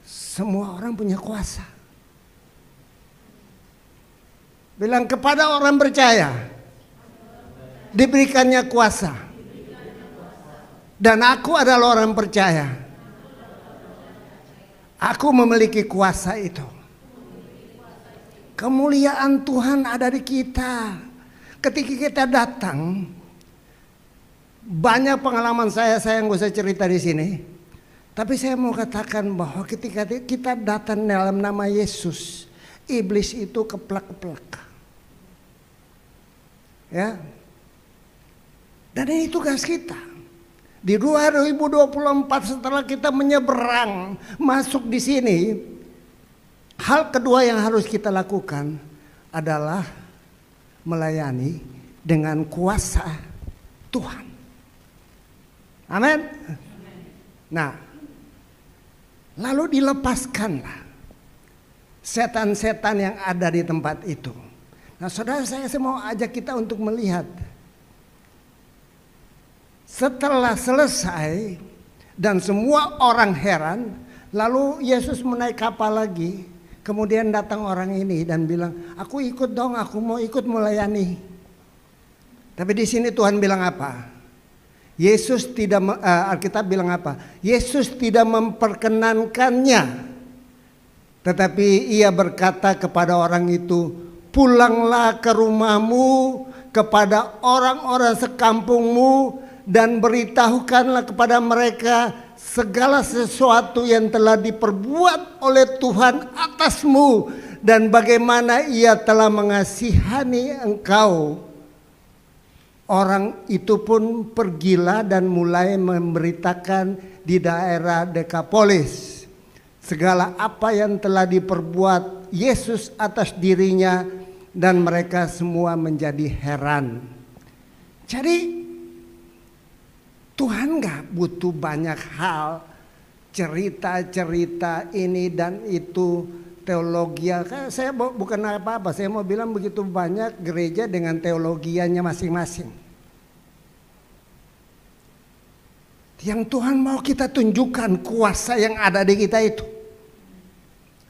Semua orang punya kuasa. Bilang, kepada orang percaya diberikannya kuasa. Dan aku adalah orang percaya. Aku memiliki kuasa itu. Kemuliaan Tuhan ada di kita. Ketika kita datang, banyak pengalaman saya nggak usah cerita di sini. Tapi saya mau katakan bahwa ketika kita datang dalam nama Yesus, iblis itu keplak-keplak. Ya. Dan ini tugas kita. Di 2024 setelah kita menyeberang masuk di sini, hal kedua yang harus kita lakukan adalah melayani dengan kuasa Tuhan. Amin. Nah, lalu dilepaskanlah setan-setan yang ada di tempat itu. Nah, saudara, saya mau ajak kita untuk melihat. Setelah selesai dan semua orang heran, lalu Yesus menaik kapal lagi. Kemudian datang orang ini dan bilang, "Aku ikut dong, aku mau ikut melayani." Tapi di sini Tuhan bilang apa? Yesus tidak, Alkitab bilang apa? Yesus tidak memperkenankannya. Tetapi ia berkata kepada orang itu, "Pulanglah ke rumahmu, kepada orang-orang sekampungmu, dan beritahukanlah kepada mereka segala sesuatu yang telah diperbuat oleh Tuhan atasmu dan bagaimana ia telah mengasihani engkau." Orang itu pun pergilah dan mulai memberitakan di daerah Dekapolis segala apa yang telah diperbuat Yesus atas dirinya, dan mereka semua menjadi heran. Jadi Tuhan gak butuh banyak hal, cerita-cerita ini dan itu, teologi. Saya bukan apa-apa, saya mau bilang begitu banyak gereja dengan teologianya masing-masing. Yang Tuhan mau kita tunjukkan kuasa yang ada di kita itu.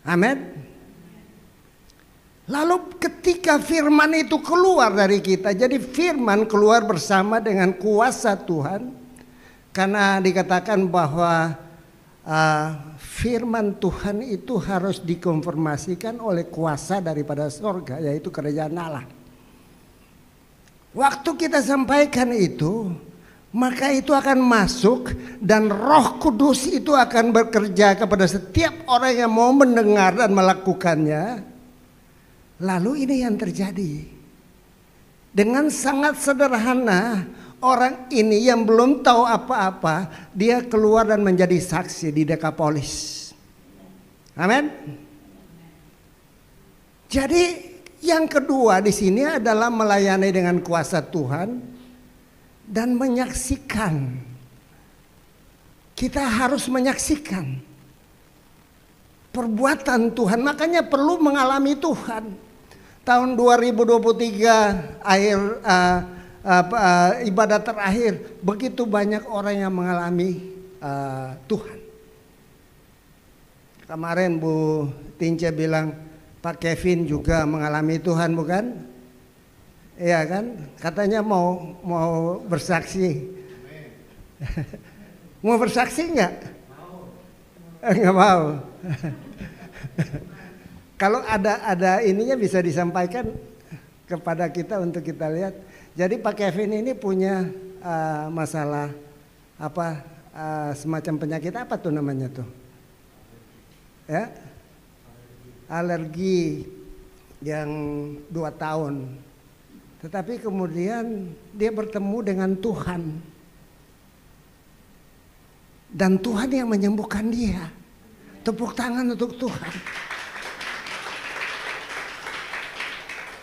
Amin. Lalu ketika firman itu keluar dari kita, jadi firman keluar bersama dengan kuasa Tuhan. Karena dikatakan bahwa firman Tuhan itu harus dikonfirmasikan oleh kuasa daripada sorga, yaitu kerajaan Allah. Waktu kita sampaikan itu, maka itu akan masuk dan Roh Kudus itu akan bekerja kepada setiap orang yang mau mendengar dan melakukannya. Lalu ini yang terjadi. Dengan sangat sederhana, orang ini yang belum tahu apa-apa, dia keluar dan menjadi saksi di Dekapolis. Amin. Jadi yang kedua di sini adalah melayani dengan kuasa Tuhan dan menyaksikan. Kita harus menyaksikan perbuatan Tuhan, makanya perlu mengalami Tuhan. Tahun 2023 akhir ibadah terakhir, begitu banyak orang yang mengalami Tuhan. Kemarin Bu Tince bilang Pak Kevin juga mengalami Tuhan, bukan? Iya kan? Katanya mau bersaksi. Mau bersaksi nggak? Nggak mau. Kalau ada ininya bisa disampaikan kepada kita untuk kita lihat. Jadi Pak Kevin ini punya masalah apa, semacam penyakit apa tuh namanya tuh? Ya, alergi yang 2 tahun. Tetapi kemudian dia bertemu dengan Tuhan. Dan Tuhan yang menyembuhkan dia. Tepuk tangan untuk Tuhan.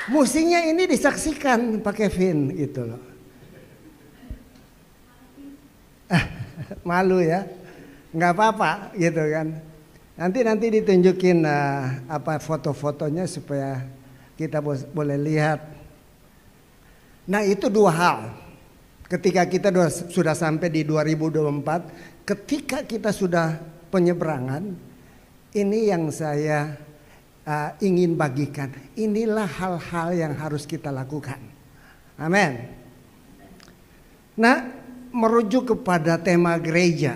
Musiknya ini disaksikan Pak Kevin gitu loh. Malu ya, nggak apa-apa gitu kan. Nanti ditunjukin apa foto-fotonya supaya kita boleh lihat. Nah itu 2 hal. Ketika kita sudah sampai di 2024, ketika kita sudah penyeberangan, ini yang saya ingin bagikan. Inilah hal-hal yang harus kita lakukan. Amin. Nah, merujuk kepada tema gereja,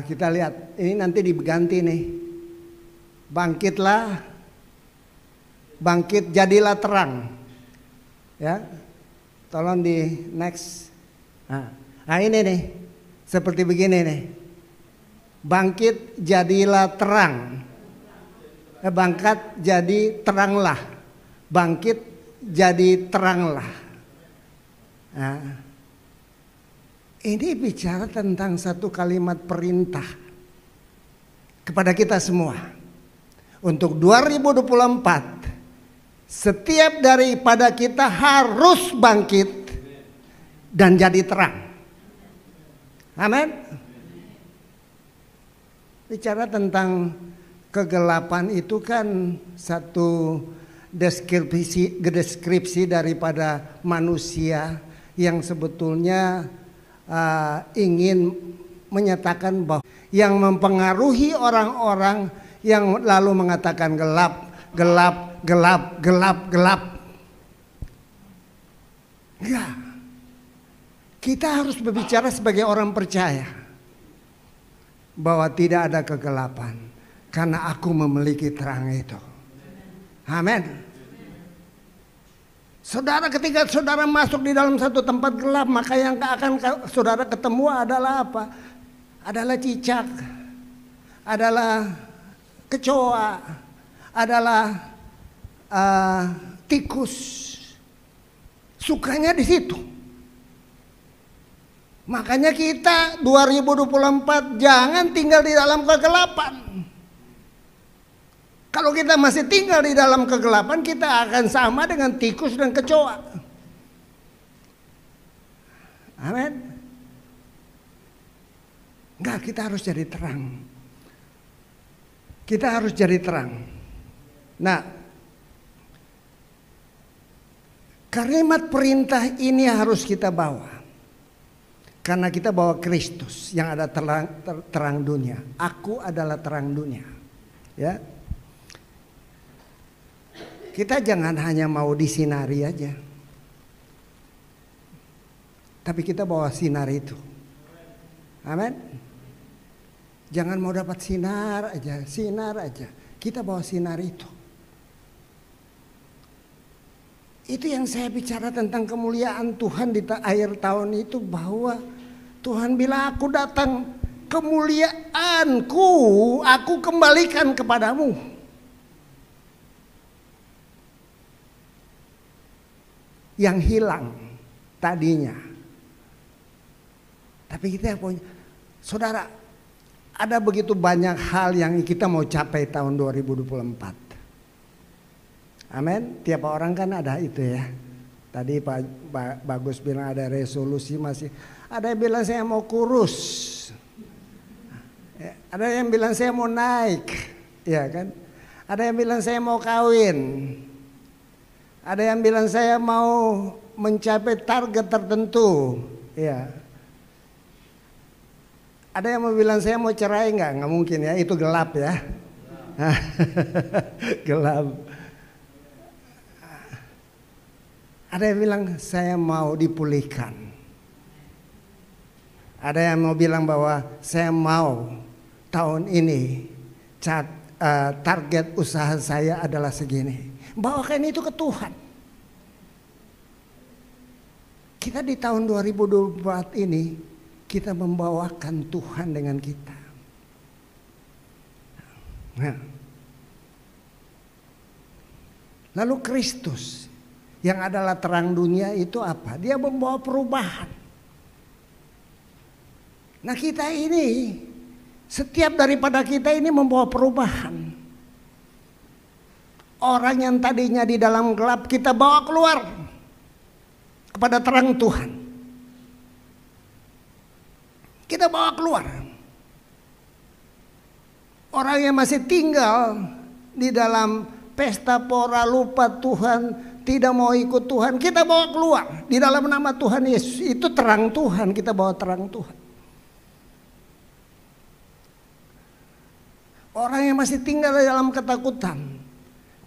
kita lihat ini nanti diganti nih. Bangkitlah, bangkit jadilah terang. Ya, tolong di next. Nah ini nih, seperti begini nih. Bangkit jadilah terang. Bangkat jadi teranglah. Bangkit jadi teranglah. Nah, ini bicara tentang satu kalimat perintah kepada kita semua. Untuk 2024, setiap daripada kita harus bangkit dan jadi terang. Amin. Bicara tentang kegelapan itu kan satu deskripsi daripada manusia yang sebetulnya ingin menyatakan bahwa yang mempengaruhi orang-orang yang lalu mengatakan gelap, gelap, gelap, gelap, gelap. Enggak. Kita harus berbicara sebagai orang percaya bahwa tidak ada kegelapan karena aku memiliki terang itu. Amin. Saudara, ketika saudara masuk di dalam satu tempat gelap, maka yang akan saudara ketemu adalah apa? Adalah cicak, adalah kecoa, adalah tikus. Sukanya di situ. Makanya kita 2024 jangan tinggal di dalam kegelapan. Kalau kita masih tinggal di dalam kegelapan, kita akan sama dengan tikus dan kecoa. Amin. Enggak, kita harus jadi terang. Kita harus jadi terang. Nah, kalimat perintah ini harus kita bawa. Karena kita bawa Kristus yang ada terang dunia. Aku adalah terang dunia. Ya. Kita jangan hanya mau disinari aja, tapi kita bawa sinar itu. Amin. Jangan mau dapat sinar aja, sinar aja. Kita bawa sinar itu. Itu yang saya bicara tentang kemuliaan Tuhan di akhir tahun itu, bahwa Tuhan bilang, aku datang, kemuliaanku aku kembalikan kepadamu. Yang hilang tadinya. Tapi kita punya, saudara, ada begitu banyak hal yang kita mau capai tahun 2024. Amin. Tiap orang kan ada itu ya. Tadi Pak Bagus bilang ada resolusi masih. Ada yang bilang saya mau kurus. Ada yang bilang saya mau naik. Ya kan. Ada yang bilang saya mau kawin. Ada yang bilang saya mau mencapai target tertentu. Ya. Ada yang mau bilang saya mau cerai nggak mungkin ya, itu gelap ya. Gelap. Ada yang bilang saya mau dipulihkan. Ada yang mau bilang bahwa saya mau tahun ini target usaha saya adalah segini. Bawakan itu ke Tuhan. Kita di tahun 2024 ini kita membawakan Tuhan dengan kita. Nah. Lalu Kristus yang adalah terang dunia itu apa? Dia membawa perubahan. Nah kita ini, setiap daripada kita ini membawa perubahan. Orang yang tadinya di dalam gelap kita bawa keluar kepada terang Tuhan. Kita bawa keluar. Orang yang masih tinggal di dalam pesta pora, lupa Tuhan, tidak mau ikut Tuhan, kita bawa keluar di dalam nama Tuhan Yesus. Itu terang Tuhan, kita bawa terang Tuhan. Orang yang masih tinggal di dalam ketakutan,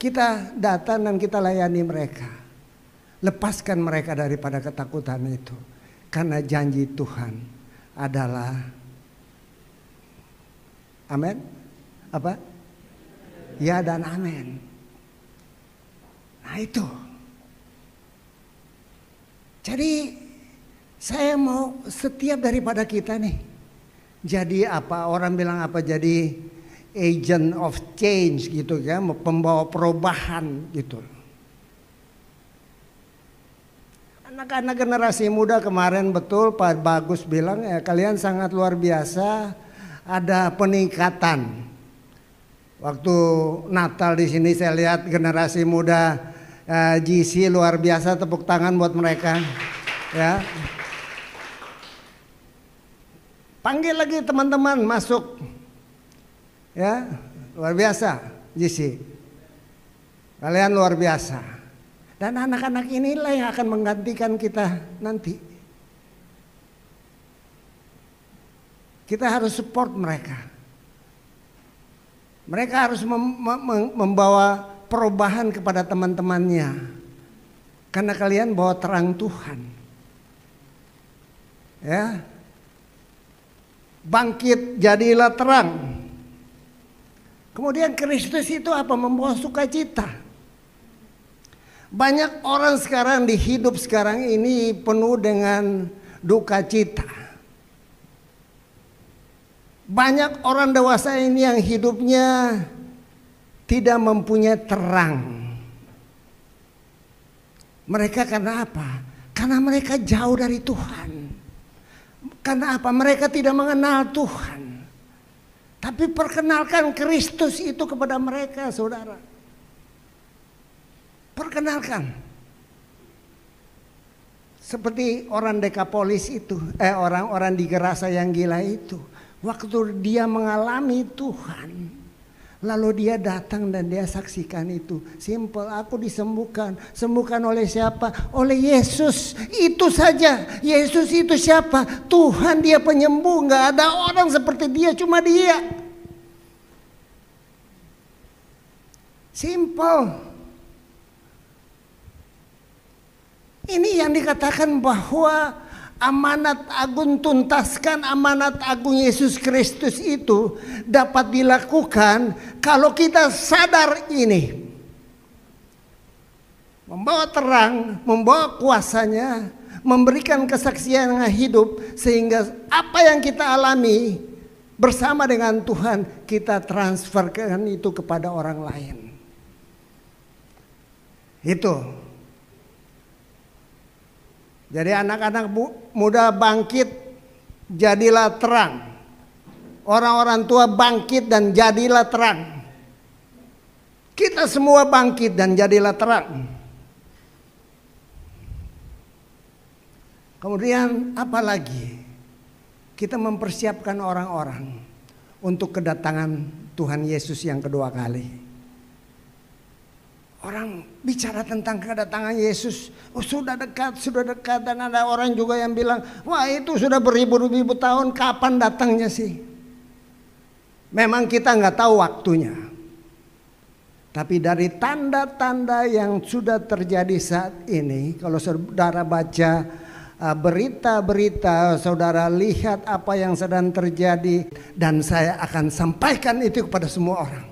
kita datang dan kita layani mereka. Lepaskan mereka daripada ketakutan itu. Karena janji Tuhan adalah, amin. Apa? Ya dan amin. Nah itu. Jadi saya mau setiap daripada kita nih. Jadi apa? Orang bilang apa? Jadi agent of change gitu ya. Pembawa perubahan gitu. Anak-anak generasi muda kemarin betul Pak Bagus bilang ya, kalian sangat luar biasa, ada peningkatan. Waktu Natal di sini saya lihat generasi muda GC luar biasa, tepuk tangan buat mereka. Ya. Panggil lagi teman-teman masuk. Ya, luar biasa GC. Kalian luar biasa. Dan anak-anak inilah yang akan menggantikan kita nanti. Kita harus support mereka. Mereka harus membawa perubahan kepada teman-temannya. Karena kalian bawa terang Tuhan. Ya. Bangkit jadilah terang. Kemudian Kristus itu apa? Membawa sukacita. Banyak orang sekarang di hidup sekarang ini penuh dengan duka cita. Banyak orang dewasa ini yang hidupnya tidak mempunyai terang. Mereka karena apa? Karena mereka jauh dari Tuhan. Karena apa? Mereka tidak mengenal Tuhan. Tapi perkenalkan Kristus itu kepada mereka, saudara. Perkenalkan. Seperti orang Dekapolis itu, orang-orang di Gerasa yang gila itu. Waktu dia mengalami Tuhan, lalu dia datang dan dia saksikan itu. Simple, aku disembuhkan. Sembuhkan oleh siapa? Oleh Yesus. Itu saja. Yesus itu siapa? Tuhan, dia penyembuh. Gak ada orang seperti dia, cuma dia. Simple. Ini yang dikatakan bahwa amanat agung, tuntaskan amanat agung Yesus Kristus itu dapat dilakukan kalau kita sadar ini. Membawa terang, membawa kuasanya, memberikan kesaksian yang hidup, sehingga apa yang kita alami bersama dengan Tuhan kita transferkan itu kepada orang lain. Itu. Jadi anak-anak muda bangkit, jadilah terang. Orang-orang tua bangkit dan jadilah terang. Kita semua bangkit dan jadilah terang. Kemudian apa lagi? Kita mempersiapkan orang-orang untuk kedatangan Tuhan Yesus yang kedua kali. Orang bicara tentang kedatangan Yesus, oh sudah dekat, dan ada orang juga yang bilang, wah itu sudah beribu-ribu tahun, kapan datangnya sih? Memang kita nggak tahu waktunya. Tapi dari tanda-tanda yang sudah terjadi saat ini, kalau saudara baca berita-berita, saudara lihat apa yang sedang terjadi, dan saya akan sampaikan itu kepada semua orang.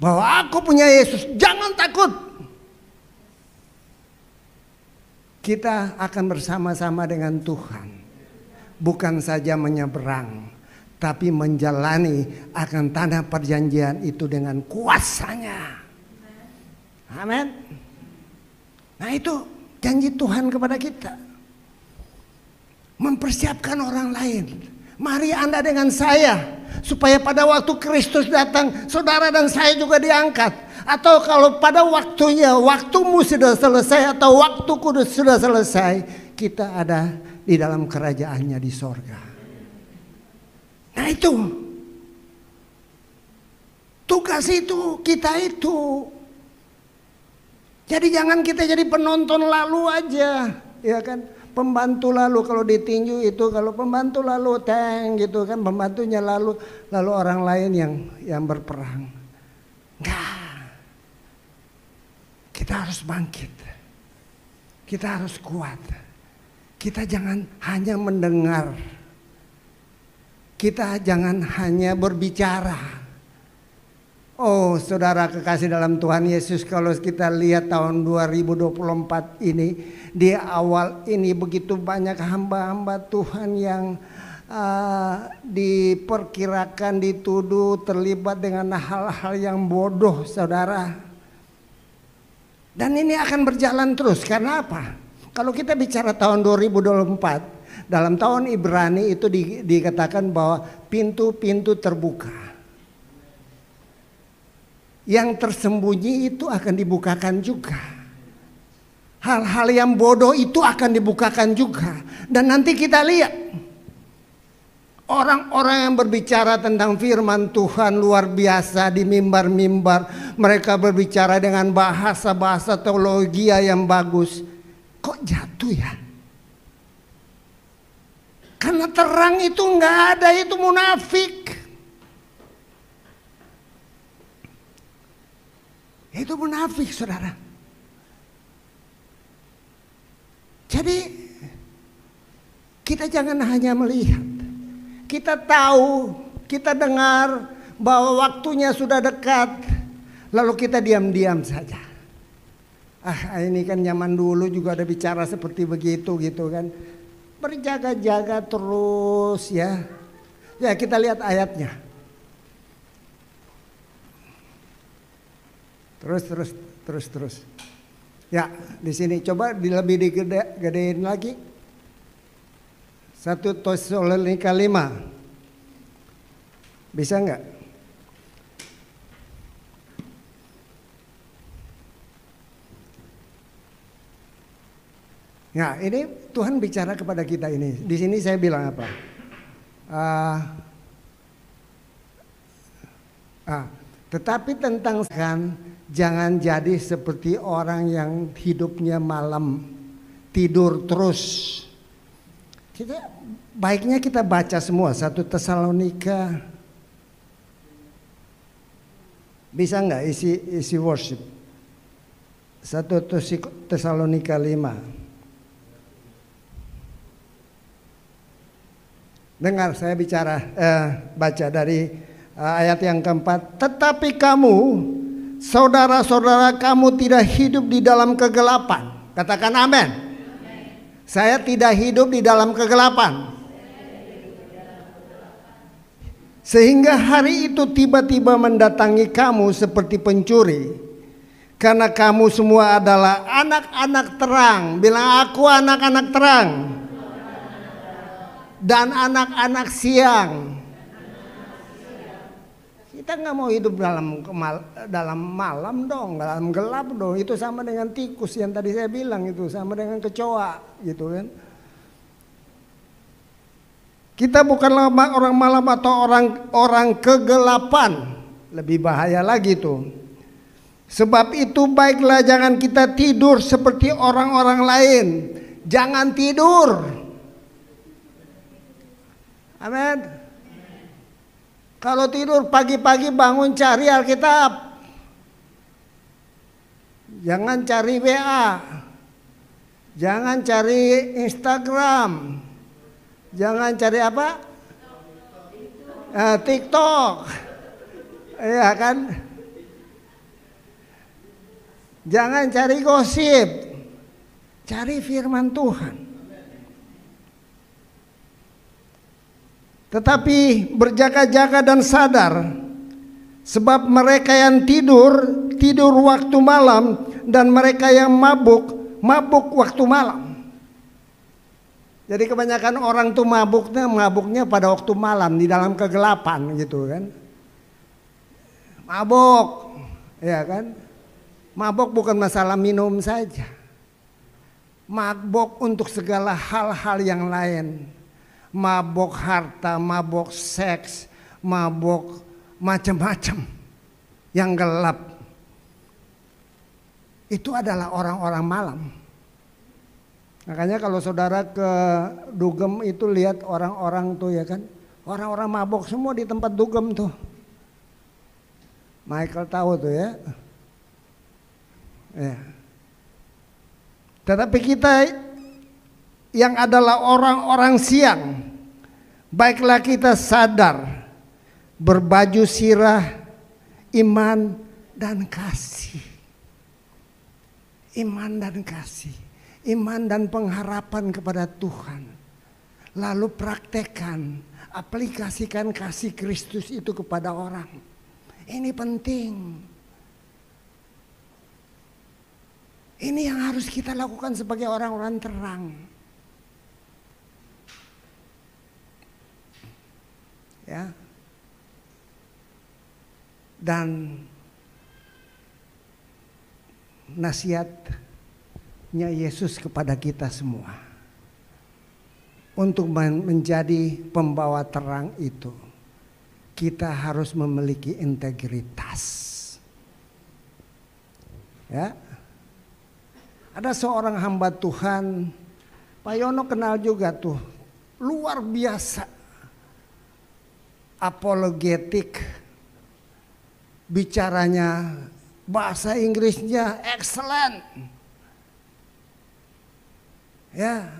Bahwa aku punya Yesus, jangan takut. Kita akan bersama-sama dengan Tuhan. Bukan saja menyeberang, tapi menjalani akan tanah perjanjian itu dengan kuasanya. Amin. Nah itu janji Tuhan kepada kita. Mempersiapkan orang lain. Mari Anda dengan saya, supaya pada waktu Kristus datang, saudara dan saya juga diangkat. Atau kalau pada waktunya, waktumu sudah selesai atau waktuku sudah selesai, kita ada di dalam kerajaannya di sorga. Nah itu, tugas itu, kita itu. Jadi jangan kita jadi penonton lalu aja, ya kan? Pembantu lalu, kalau ditinju itu, kalau pembantu lalu tank gitu kan, pembantunya lalu orang lain yang berperang. Enggak. Kita harus bangkit. Kita harus kuat. Kita jangan hanya mendengar. Kita jangan hanya berbicara. Oh saudara kekasih dalam Tuhan Yesus, kalau kita lihat tahun 2024 ini, di awal ini begitu banyak hamba-hamba Tuhan yang diperkirakan, dituduh terlibat dengan hal-hal yang bodoh saudara. Dan ini akan berjalan terus, karena apa? Kalau kita bicara tahun 2024, dalam tahun Ibrani itu dikatakan bahwa pintu-pintu terbuka. Yang tersembunyi itu akan dibukakan juga. Hal-hal yang bodoh itu akan dibukakan juga. Dan nanti kita lihat orang-orang yang berbicara tentang firman Tuhan luar biasa di mimbar-mimbar. Mereka berbicara dengan bahasa-bahasa teologi yang bagus. Kok jatuh ya? Karena terang itu nggak ada, itu munafik. Itu munafik saudara. Jadi kita jangan hanya melihat. Kita tahu, kita dengar bahwa waktunya sudah dekat. Lalu kita diam-diam saja. Ini kan zaman dulu juga ada bicara seperti begitu gitu kan. Berjaga-jaga terus ya. Ya kita lihat ayatnya. Terus. Ya, di sini coba lebih digedein lagi. 1 Tesalonika 5. Bisa enggak? Ya, ini Tuhan bicara kepada kita ini. Di sini saya bilang apa? Tetapi tentang jangan jadi seperti orang yang hidupnya malam, tidur terus. Baiknya kita baca semua 1 Tesalonika. Bisa nggak isi worship? 1 Tesalonika 5. Dengar saya baca dari ayat yang keempat. Tetapi kamu, saudara-saudara, kamu tidak hidup di dalam kegelapan. Katakan amin. Saya tidak hidup di dalam kegelapan. Sehingga hari itu tiba-tiba mendatangi kamu seperti pencuri. Karena kamu semua adalah anak-anak terang. Bilang, aku anak-anak terang. Dan anak-anak siang. Kita nggak mau hidup dalam malam dong, dalam gelap dong. Itu sama dengan tikus yang tadi saya bilang, itu sama dengan kecoa, gitu kan. Kita bukanlah orang malam atau orang kegelapan. Lebih bahaya lagi tuh. Sebab itu baiklah jangan kita tidur seperti orang-orang lain. Jangan tidur. Amin. Kalau tidur pagi-pagi bangun cari Alkitab. Jangan cari WA. Jangan cari Instagram. Jangan cari apa? TikTok. Iya kan? Jangan cari gosip. Cari firman Tuhan. Tetapi berjaga-jaga dan sadar, sebab mereka yang tidur waktu malam, dan mereka yang mabuk waktu malam. Jadi kebanyakan orang tuh mabuknya pada waktu malam di dalam kegelapan gitu kan. Mabuk, ya kan? Mabuk bukan masalah minum saja. Mabuk untuk segala hal-hal yang lain. Mabuk harta, mabuk seks, mabuk macam-macam yang gelap. Itu adalah orang-orang malam. Makanya kalau saudara ke dugem itu lihat orang-orang tuh ya kan. Orang-orang mabuk semua di tempat dugem tuh. Michael tahu tuh ya. Ya. Tetapi kita yang adalah orang-orang siang, baiklah kita sadar, berbaju sirah iman dan kasih. Iman dan kasih, iman dan pengharapan kepada Tuhan. Lalu praktekkan, aplikasikan kasih Kristus itu kepada orang. Ini penting. Ini yang harus kita lakukan sebagai orang-orang terang. Ya. Dan nasihatnya Yesus kepada kita semua untuk menjadi pembawa terang itu, kita harus memiliki integritas. Ya. Ada seorang hamba Tuhan, Pak Yono kenal juga tuh, luar biasa apologetik, bicaranya, bahasa Inggrisnya excellent. Ya,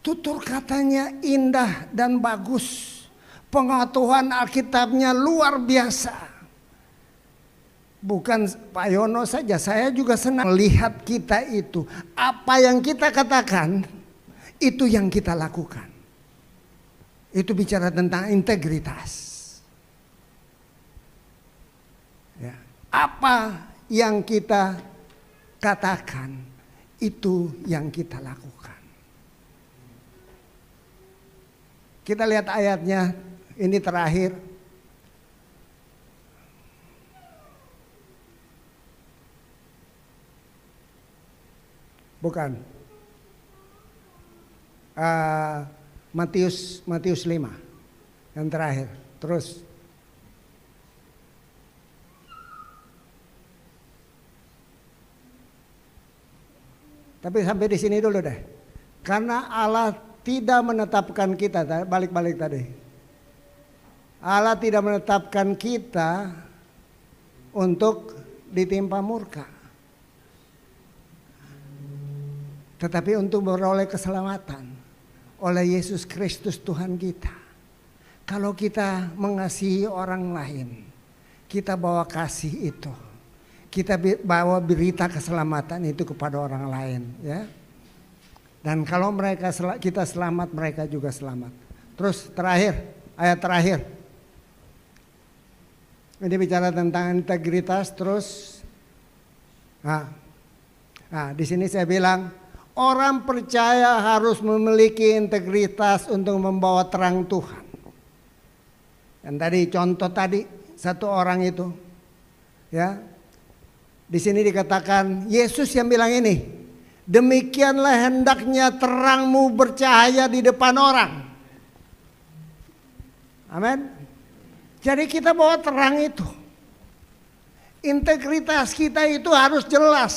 tutur katanya indah dan bagus. Pengetahuan Alkitabnya luar biasa. Bukan Pak Yono saja, saya juga senang melihat kita itu. Apa yang kita katakan, itu yang kita lakukan. Itu bicara tentang integritas. Ya. Apa yang kita katakan, itu yang kita lakukan. Kita lihat ayatnya, ini terakhir. Bukan. Matius 5 yang terakhir. Terus tapi sampai di sini dulu deh. Karena Allah tidak menetapkan kita, balik-balik tadi. Allah tidak menetapkan kita untuk ditimpa murka, tetapi untuk beroleh keselamatan oleh Yesus Kristus Tuhan kita. Kalau kita mengasihi orang lain, kita bawa kasih itu. Kita bawa berita keselamatan itu kepada orang lain, ya. Dan kalau kita selamat, mereka juga selamat. Terus terakhir, ayat terakhir. Ini bicara tentang integritas terus. Nah, di sini saya bilang orang percaya harus memiliki integritas untuk membawa terang Tuhan. Dan tadi contoh tadi satu orang itu, ya. Di sini dikatakan Yesus yang bilang ini, demikianlah hendaknya terangmu bercahaya di depan orang. Amin. Jadi kita bawa terang itu. Integritas kita itu harus jelas.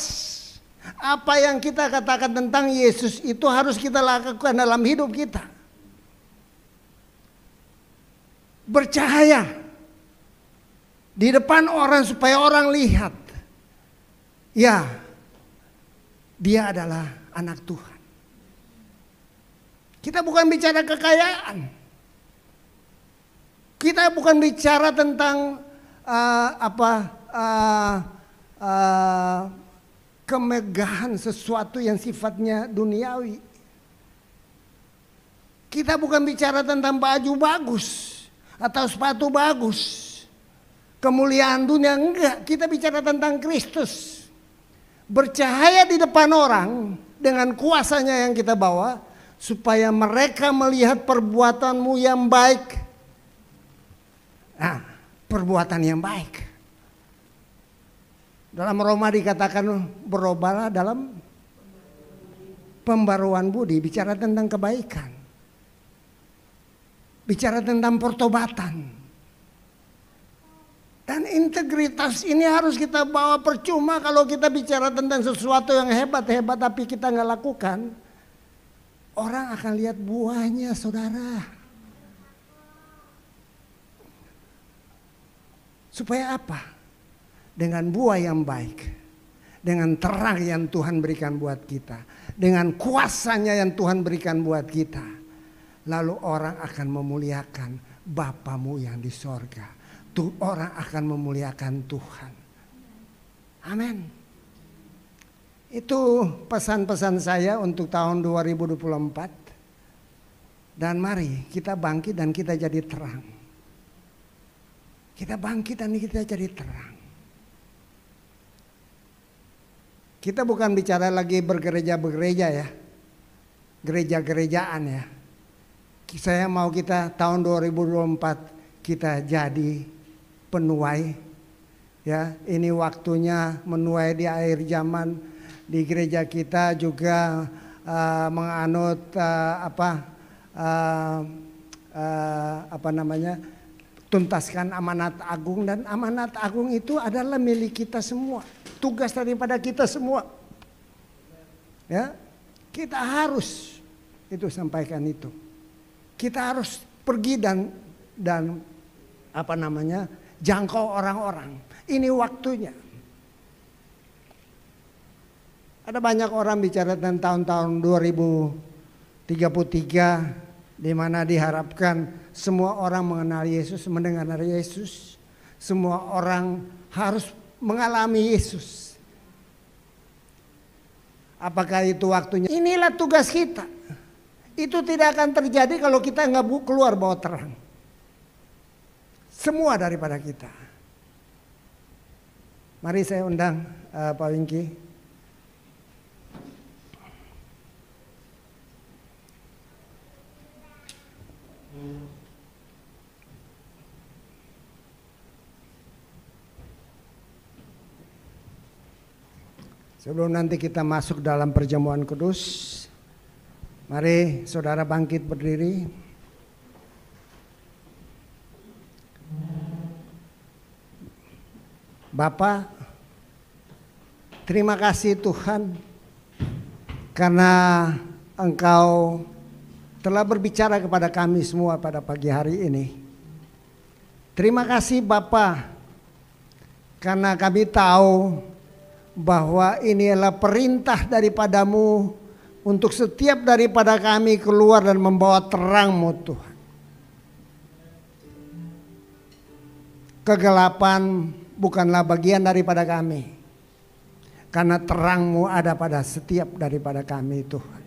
Apa yang kita katakan tentang Yesus itu harus kita lakukan dalam hidup kita. Bercahaya di depan orang supaya orang lihat. Ya, dia adalah anak Tuhan. Kita bukan bicara kekayaan. Kita bukan bicara tentang kemegahan sesuatu yang sifatnya duniawi. Kita bukan bicara tentang baju bagus atau sepatu bagus, kemuliaan dunia, enggak. Kita bicara tentang Kristus. Bercahaya di depan orang dengan kuasanya yang kita bawa, supaya mereka melihat perbuatanmu yang baik. Nah, perbuatan yang baik. Dalam Roma dikatakan berubahlah dalam pembaruan budi, bicara tentang kebaikan. Bicara tentang pertobatan. Dan integritas ini harus kita bawa. Percuma kalau kita bicara tentang sesuatu yang hebat-hebat tapi kita nggak lakukan. Orang akan lihat buahnya, saudara. Supaya apa? Dengan buah yang baik. Dengan terang yang Tuhan berikan buat kita. Dengan kuasanya yang Tuhan berikan buat kita. Lalu orang akan memuliakan Bapamu yang di sorga. Orang akan memuliakan Tuhan. Amin. Itu pesan-pesan saya untuk tahun 2024. Dan mari kita bangkit dan kita jadi terang. Kita bangkit dan kita jadi terang. Kita bukan bicara lagi bergereja-gereja ya. Gereja-gerejaan ya. Saya mau kita tahun 2024 kita jadi penuai, ya. Ini waktunya menuai di akhir zaman. Di gereja kita juga menganut tuntaskan amanat agung, dan amanat agung itu adalah milik kita semua, tugas daripada kita semua, ya. Kita harus itu sampaikan itu. Kita harus pergi dan jangkau orang-orang. Ini waktunya. Ada banyak orang bicara tentang tahun 2033 di mana diharapkan semua orang mengenal Yesus, mendengar Yesus. Semua orang harus mengalami Yesus. Apakah itu waktunya? Inilah tugas kita. Itu tidak akan terjadi kalau kita nggak keluar bawa terang. Semua daripada kita. Mari saya undang Pak Wingki. Sebelum nanti kita masuk dalam perjamuan kudus, mari saudara bangkit berdiri. Bapa, terima kasih Tuhan karena Engkau telah berbicara kepada kami semua pada pagi hari ini. Terima kasih Bapa karena kami tahu bahwa ini adalah perintah daripadamu untuk setiap daripada kami keluar dan membawa terang-Mu Tuhan. kegelapan bukanlah bagian daripada kami, karena terang-Mu ada pada setiap daripada kami Tuhan.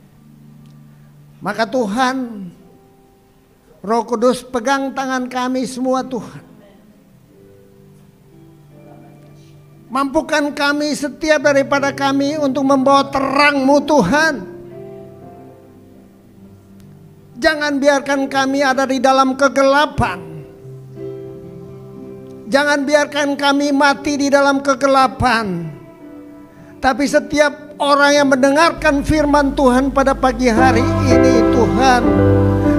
Maka Tuhan, Roh Kudus pegang tangan kami semua Tuhan. Mampukan kami setiap daripada kami untuk membawa terang-Mu Tuhan. Jangan biarkan kami ada di dalam kegelapan. Jangan biarkan kami mati di dalam kegelapan. Tapi setiap orang yang mendengarkan firman Tuhan pada pagi hari ini Tuhan,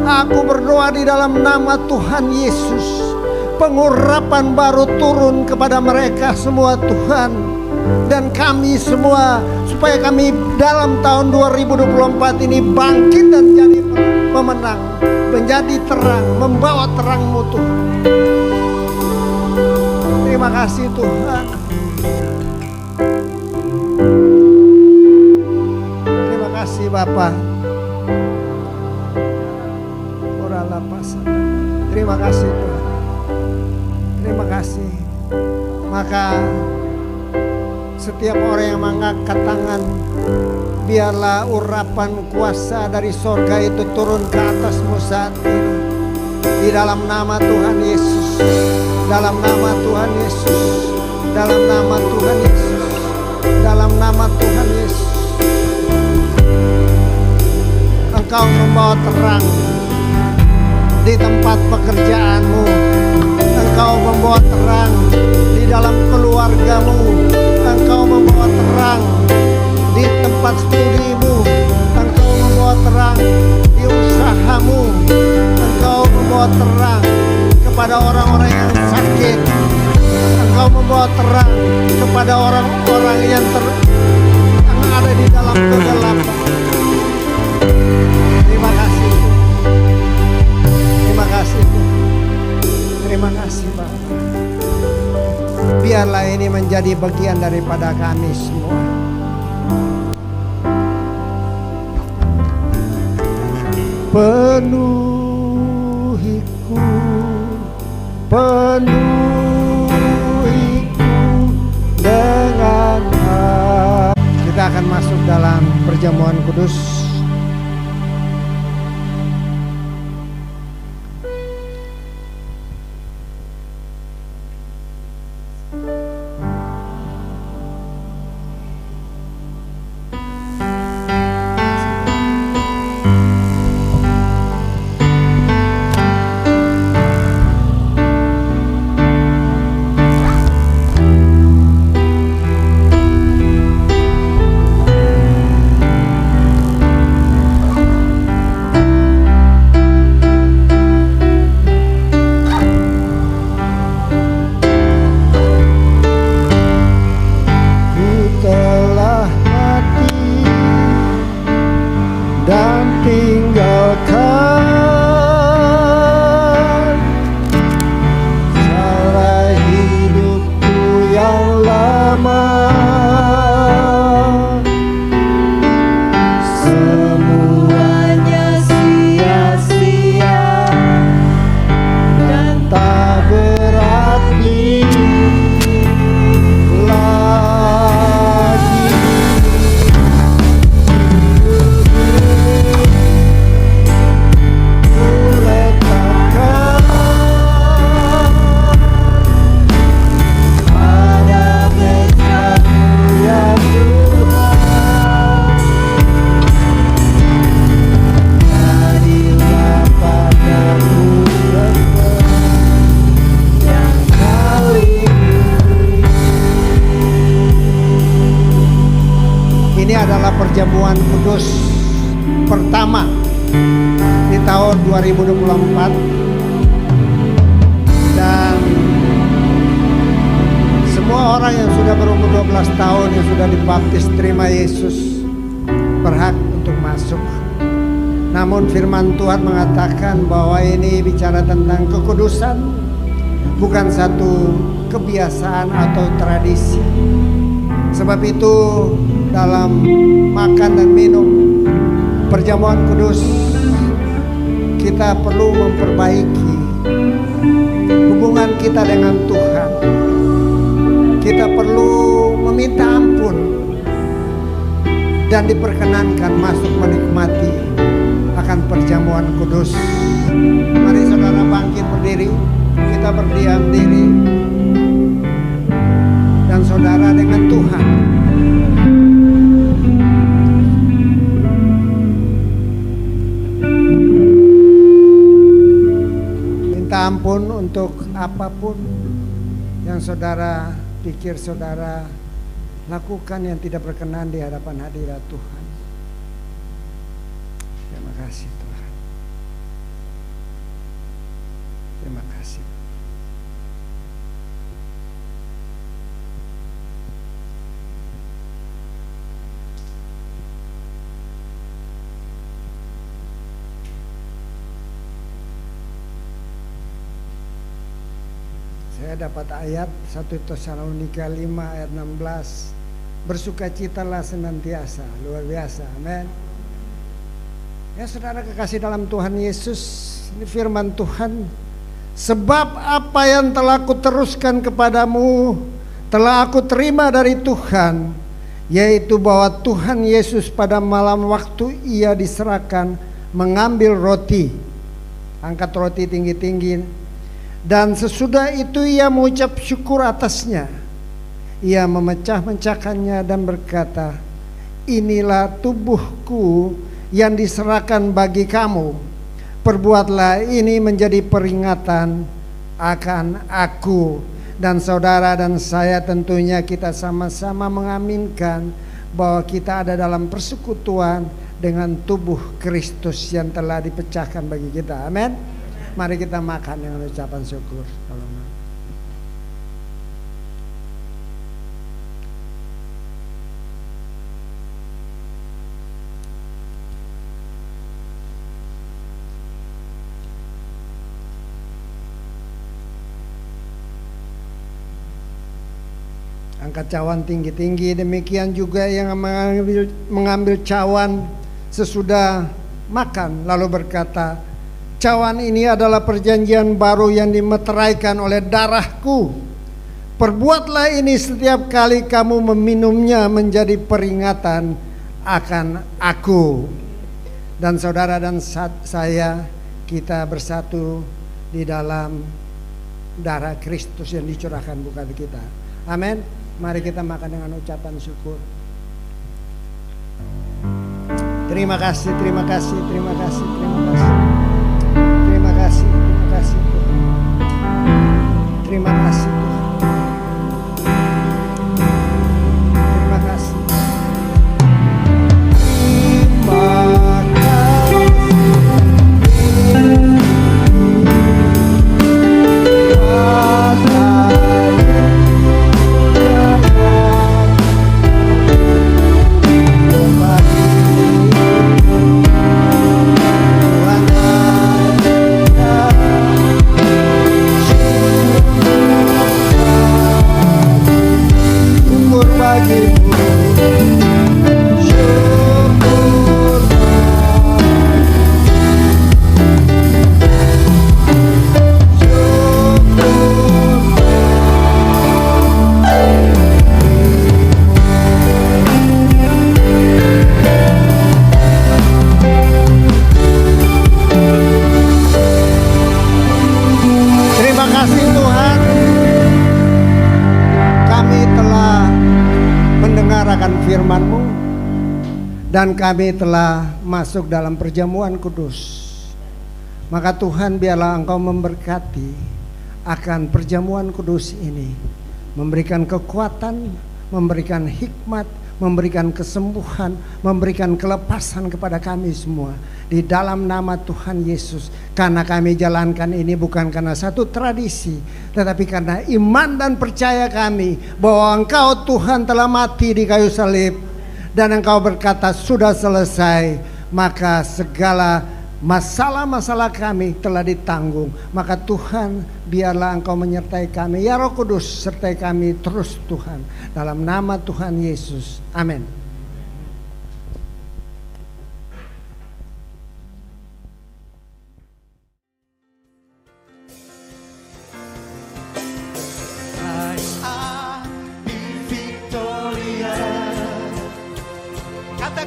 aku berdoa di dalam nama Tuhan Yesus, pengurapan baru turun kepada mereka semua Tuhan. Dan kami semua, supaya kami dalam tahun 2024 ini bangkit dan jadi pemenang, menjadi terang, membawa terang-Mu Tuhan. Terima kasih Tuhan. Terima kasih Bapa. Terima kasih Tuhan. Terima kasih. Maka setiap orang yang mengangkat tangan, biarlah urapan kuasa dari sorga itu turun ke atasmu saat ini. Di dalam nama Tuhan Yesus. Dalam nama Tuhan Yesus. Dalam nama Tuhan Yesus. Dalam nama Tuhan Yesus. Engkau membawa terang di tempat pekerjaanmu. Engkau membawa terang di dalam keluargamu. Engkau membawa terang di tempat studimu. Engkau membawa terang di usahamu. Engkau membawa terang kepada orang-orang yang sakit. Engkau membawa terang kepada orang-orang yang ada di dalam kegelapan. Terima kasih Tuhan. Terima kasih Tuhan. Terima kasih Bapak. Biarlah ini menjadi bagian daripada kami semua. Penuhiku, penuhiku dengan hati. Kita akan masuk dalam perjamuan kudus. Perjamuan kudus pertama di tahun 2024, dan semua orang yang sudah berumur 12 tahun yang sudah dibaptis terima Yesus berhak untuk masuk. Namun firman Tuhan mengatakan bahwa ini bicara tentang kekudusan, bukan satu kebiasaan atau tradisi. Sebab itu dalam makan dan minum perjamuan kudus, kita perlu memperbaiki hubungan kita kita dengan Tuhan. Kita perlu meminta ampun dan diperkenankan masuk menikmati akan perjamuan kudus. Mari saudara bangkit berdiri, kita berdiam diri, dan saudara dengan Tuhan. Minta ampun untuk apapun yang saudara pikir saudara lakukan yang tidak berkenan di hadapan hadirat Tuhan. Terima kasih Tuhan. Terima kasih. Saya dapat ayat 1 Tesalonika 5 ayat 16. Bersukacitalah senantiasa. Luar biasa, amin. Ya saudara kekasih dalam Tuhan Yesus, ini firman Tuhan. Sebab apa yang telah aku teruskan kepadamu telah aku terima dari Tuhan, yaitu bahwa Tuhan Yesus pada malam waktu ia diserahkan mengambil roti. Angkat roti tinggi-tinggi. Dan sesudah itu ia mengucap syukur atasnya. Ia memecah-mecahkannya dan berkata, inilah tubuhku yang diserahkan bagi kamu. Perbuatlah ini menjadi peringatan akan aku. Dan saudara dan saya tentunya kita sama-sama mengaminkan bahwa kita ada dalam persekutuan dengan tubuh Kristus yang telah dipecahkan bagi kita. Amin. Mari kita makan dengan ucapan syukur. Angkat cawan tinggi-tinggi. Demikian juga yang mengambil cawan sesudah makan lalu berkata, cawan ini adalah perjanjian baru yang dimeteraikan oleh darahku. Perbuatlah ini setiap kali kamu meminumnya menjadi peringatan akan aku. Dan saudara dan saya, kita bersatu di dalam darah Kristus yang dicurahkan bukan kita. Amin. Mari kita makan dengan ucapan syukur. Terima kasih, terima kasih, terima kasih, terima kasih. Terima kasih Tuhan. Terima kasih Tuhan. Terima kasih. firman-Mu, dan kami telah masuk dalam perjamuan kudus. Maka Tuhan, biarlah Engkau memberkati akan perjamuan kudus ini, memberikan kekuatan, memberikan hikmat, memberikan kesembuhan, memberikan kelepasan kepada kami semua di dalam nama Tuhan Yesus. Karena kami jalankan ini bukan karena satu tradisi, tetapi karena iman dan percaya kami bahwa Engkau Tuhan telah mati di kayu salib dan Engkau berkata sudah selesai. Maka segala masalah-masalah kami telah ditanggung. Maka Tuhan, biarlah Engkau menyertai kami, ya Roh Kudus, sertai kami terus Tuhan, dalam nama Tuhan Yesus, amin.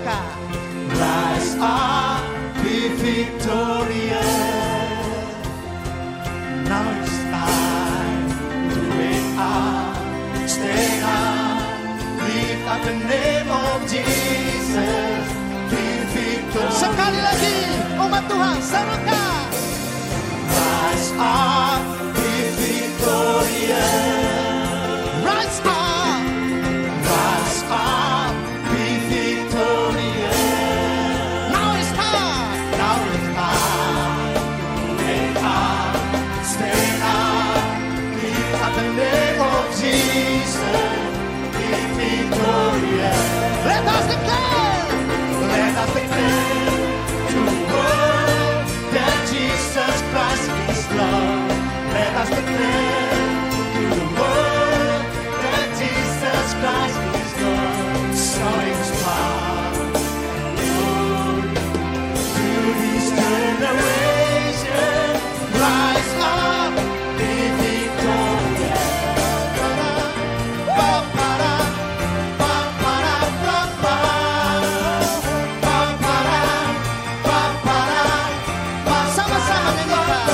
katakan, rise up, be victorious. Now it's time to wake up, stand up, lift up the name of Jesus, be victorious. Sekali lagi, umat Tuhan, serukan. Rise up, be victorious. Rise up, rise up, be victorious. Now it's time to wake up, stand up, lift up the name of Jesus, be victorious. Let us declare to the world that Jesus Christ is love. Let us declare to the world that Jesus Christ is love. Showing strong to this generation. Rise up, be victorious. Sama-sama nyanyikan.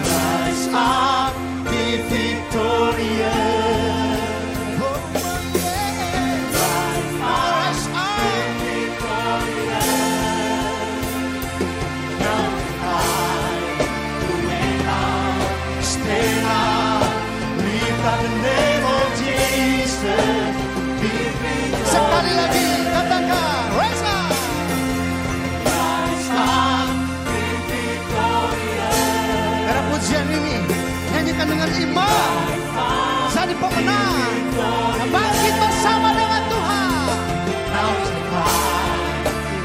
Rise up, be victorious. Rise up, be victorious. Now time to wake up, stand up, lift up the name of Jesus, be victorious. Sekali lagi katakan, rise up. Rise up, be victorious. Karena pujian ini nyanyikan dengan iman, jadi pemenang, bangkit bersama dengan Tuhan. Now is the time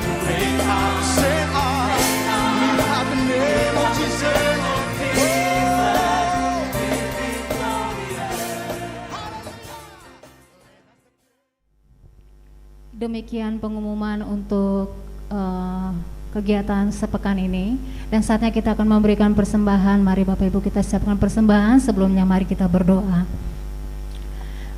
to wake up, stand up, lift up the name of Jesus. Demikian pengumuman untuk kegiatan sepekan ini, dan saatnya kita akan memberikan persembahan. Mari Bapak Ibu kita siapkan persembahan. Sebelumnya mari kita berdoa.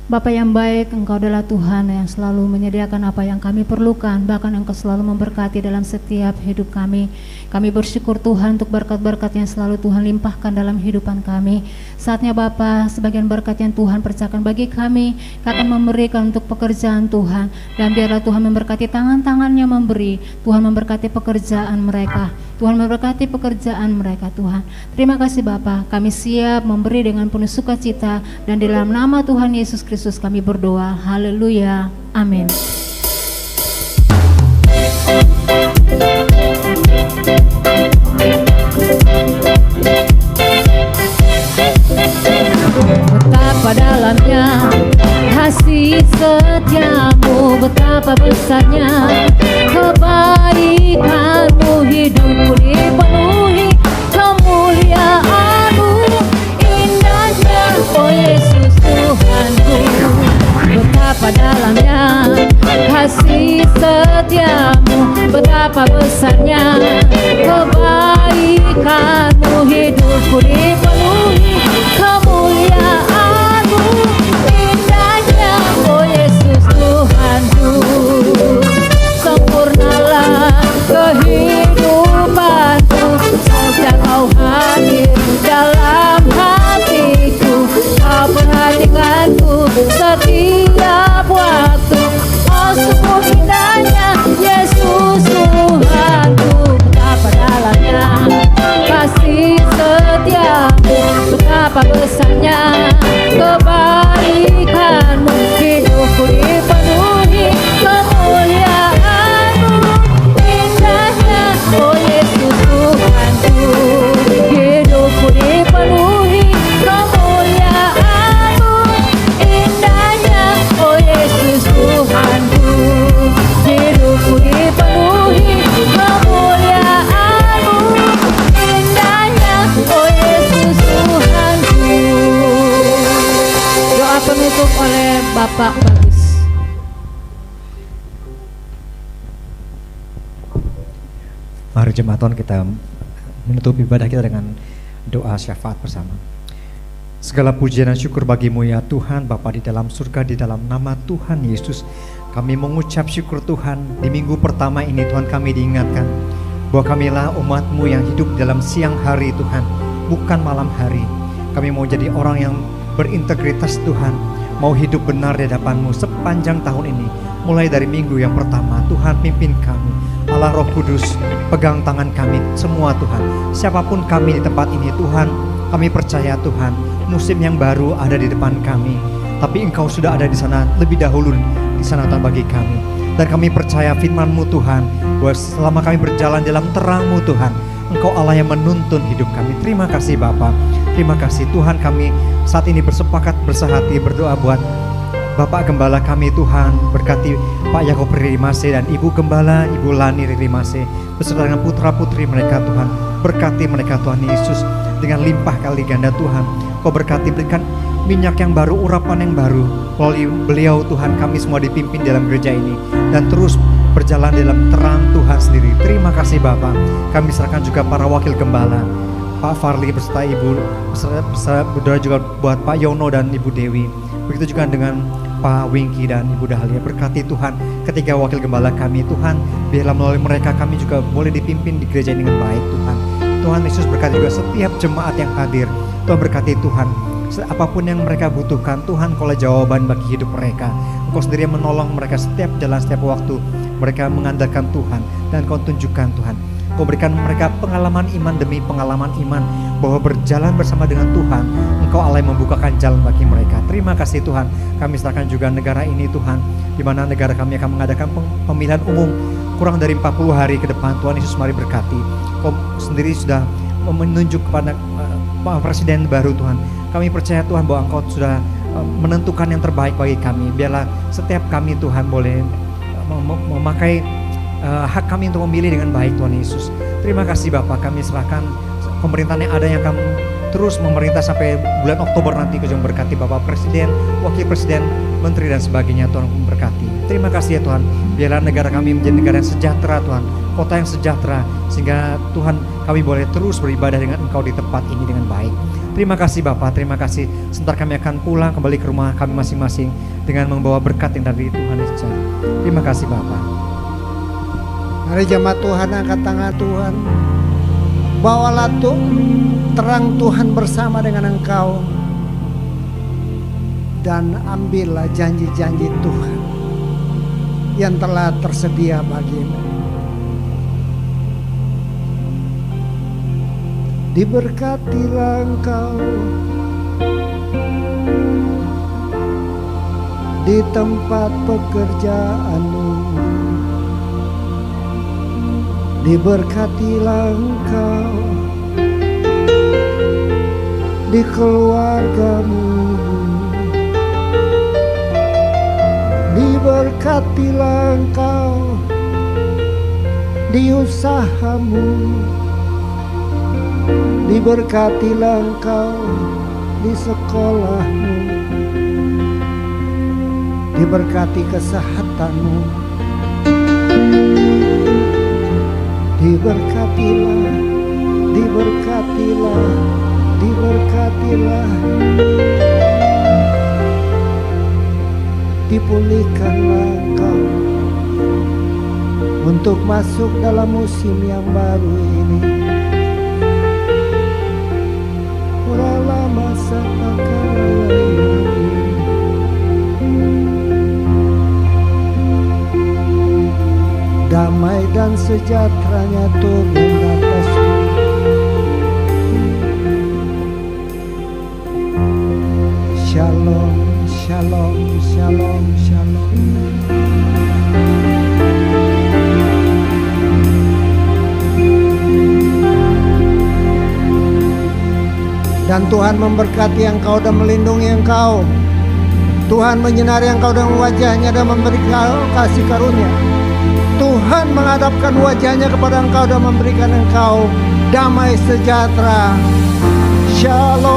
Bapa yang baik, Engkau adalah Tuhan yang selalu menyediakan apa yang kami perlukan, bahkan Engkau selalu memberkati dalam setiap hidup kami. Kami bersyukur Tuhan untuk berkat-berkat yang selalu Tuhan limpahkan dalam kehidupan kami. Saatnya Bapa, sebagian berkat yang Tuhan percayakan bagi kami akan memberikan untuk pekerjaan Tuhan, dan biarlah Tuhan memberkati tangan-tangannya memberi. Tuhan memberkati pekerjaan mereka, Tuhan memberkati pekerjaan mereka Tuhan. Terima kasih Bapa, kami siap memberi dengan penuh sukacita, dan di dalam nama Tuhan Yesus Kristus kami berdoa. Haleluya, amin. Betapa dalamnya kasih setiamu, betapa besarnya kebaikanmu, hidupku dipenuhi kemuliaanmu, indahnya oh Yesus Tuhanku. Betapa dalamnya kasih setiamu, betapa besarnya kebaikanmu, hidupku dipenuhi kemuliaanmu, indahnya oh Yesus Tuhanku. Sempurnalah kehidupanku sejak Kau hadir dalam hatiku. Kau perhatikanku setiap waktu. Oh sungguh indahnya Yesus Tuhanku. Betapa dalamnya kasih setiamu, betapa besarnya kebaikanmu, hidupku dipenuhi kemuliaanmu, indahnya oh Yesus Tuhanku. Hidupku dipenuhi kemuliaanmu, indahnya oh Yesus Tuhanku. Hidupku dipenuhi kemuliaanmu, indahnya oh Yesus Tuhanku. Doa penutup oleh Bapak Bagus. Mari jemaat Tuhan, kita menutup ibadah kita dengan doa syafaat bersama. Segala pujian dan syukur bagi-Mu ya Tuhan Bapa di dalam surga, di dalam nama Tuhan Yesus Kami mengucap syukur Tuhan, di minggu pertama ini Tuhan kami diingatkan bahwa kamilah umat-Mu yang hidup dalam siang hari Tuhan, bukan malam hari. Kami mau jadi orang yang berintegritas Tuhan, mau hidup benar di hadapan-Mu sepanjang tahun ini. Mulai dari minggu yang pertama, Tuhan pimpin kami. Allah Roh Kudus, pegang tangan kami semua Tuhan. Siapapun kami di tempat ini Tuhan, kami percaya Tuhan, musim yang baru ada di depan kami. Tapi Engkau sudah ada di sana lebih dahulu di sana Tuhan bagi kami. Dan kami percaya firman-Mu Tuhan, bahwa selama kami berjalan dalam terang-Mu Tuhan, Engkau Allah yang menuntun hidup kami. Terima kasih Bapa. Terima kasih Tuhan, kami saat ini bersepakat bersehati berdoa buat Bapak Gembala kami Tuhan. Berkati Pak Yakob Ririmase dan Ibu Gembala, Ibu Lani Ririmase, beserta dengan putra-putri mereka Tuhan. Berkati mereka Tuhan Yesus dengan limpah kali ganda Tuhan. Kau berkati, berikan minyak yang baru, urapan yang baru melalui beliau Tuhan. Kami semua dipimpin dalam gereja ini dan terus berjalan dalam terang Tuhan sendiri. Terima kasih Bapak. Kami serahkan juga para wakil gembala, Pak Farli beserta Ibu, beserta berdoa juga buat Pak Yono dan Ibu Dewi. Begitu juga dengan Pak Wingki dan Ibu Dahlia. Berkati Tuhan ketiga wakil gembala kami Tuhan. Biarlah melalui mereka kami juga boleh dipimpin di gereja ini dengan baik Tuhan. Tuhan Yesus berkati juga setiap jemaat yang hadir. Tuhan berkati Tuhan, apapun yang mereka butuhkan Tuhan, Kau lah jawaban bagi hidup mereka. Engkau sendiri yang menolong mereka setiap jalan, setiap waktu mereka mengandalkan Tuhan. Dan Kau tunjukkan Tuhan, Kau berikan mereka pengalaman iman demi pengalaman iman, bahwa berjalan bersama dengan Tuhan, Engkau Allah yang membukakan jalan bagi mereka. Terima kasih Tuhan. Kami serahkan juga negara ini Tuhan, di mana negara kami akan mengadakan pemilihan umum kurang dari 40 hari ke depan. Tuhan Yesus mari berkati. Kau sendiri sudah menunjuk kepada Presiden baru Tuhan. Kami percaya Tuhan bahwa Engkau sudah menentukan yang terbaik bagi kami. Biarlah setiap kami Tuhan boleh memakai hak kami untuk memilih dengan baik Tuhan Yesus. Terima kasih Bapak, kami serahkan pemerintahan yang ada yang akan terus memerintah sampai bulan Oktober nanti. Kau juga berkati Bapak Presiden, Wakil Presiden, Menteri dan sebagainya. Tuhan memberkati. Terima kasih ya Tuhan. Biarlah negara kami menjadi negara yang sejahtera Tuhan, kota yang sejahtera, sehingga Tuhan kami boleh terus beribadah dengan Engkau di tempat ini dengan baik. Terima kasih Bapak, terima kasih. Sebentar kami akan pulang kembali ke rumah kami masing-masing dengan membawa berkat yang dari Tuhan Yesus. Terima kasih Bapak. Mari jemaat Tuhan angkat tangan Tuhan. Bawalah terang Tuhan bersama dengan engkau. Dan ambillah janji-janji Tuhan yang telah tersedia bagimu. Diberkatilah engkau di tempat pekerjaanmu. Diberkatilah engkau di keluargamu. Diberkatilah engkau di usahamu. Diberkatilah engkau di sekolahmu. Diberkati kesehatanmu. Diberkatilah, diberkatilah, diberkatilah. Dipulihkanlah engkau untuk masuk dalam musim yang baru ini. Damai dan sejahteranya turun atasmu. Shalom, shalom, shalom, shalom. Dan Tuhan memberkati engkau dan melindungi engkau. Tuhan menyinari engkau dengan wajahnya dan memberi kasih karunia. Tuhan menghadapkan wajahnya kepada engkau dan memberikan engkau damai sejahtera. Shalom.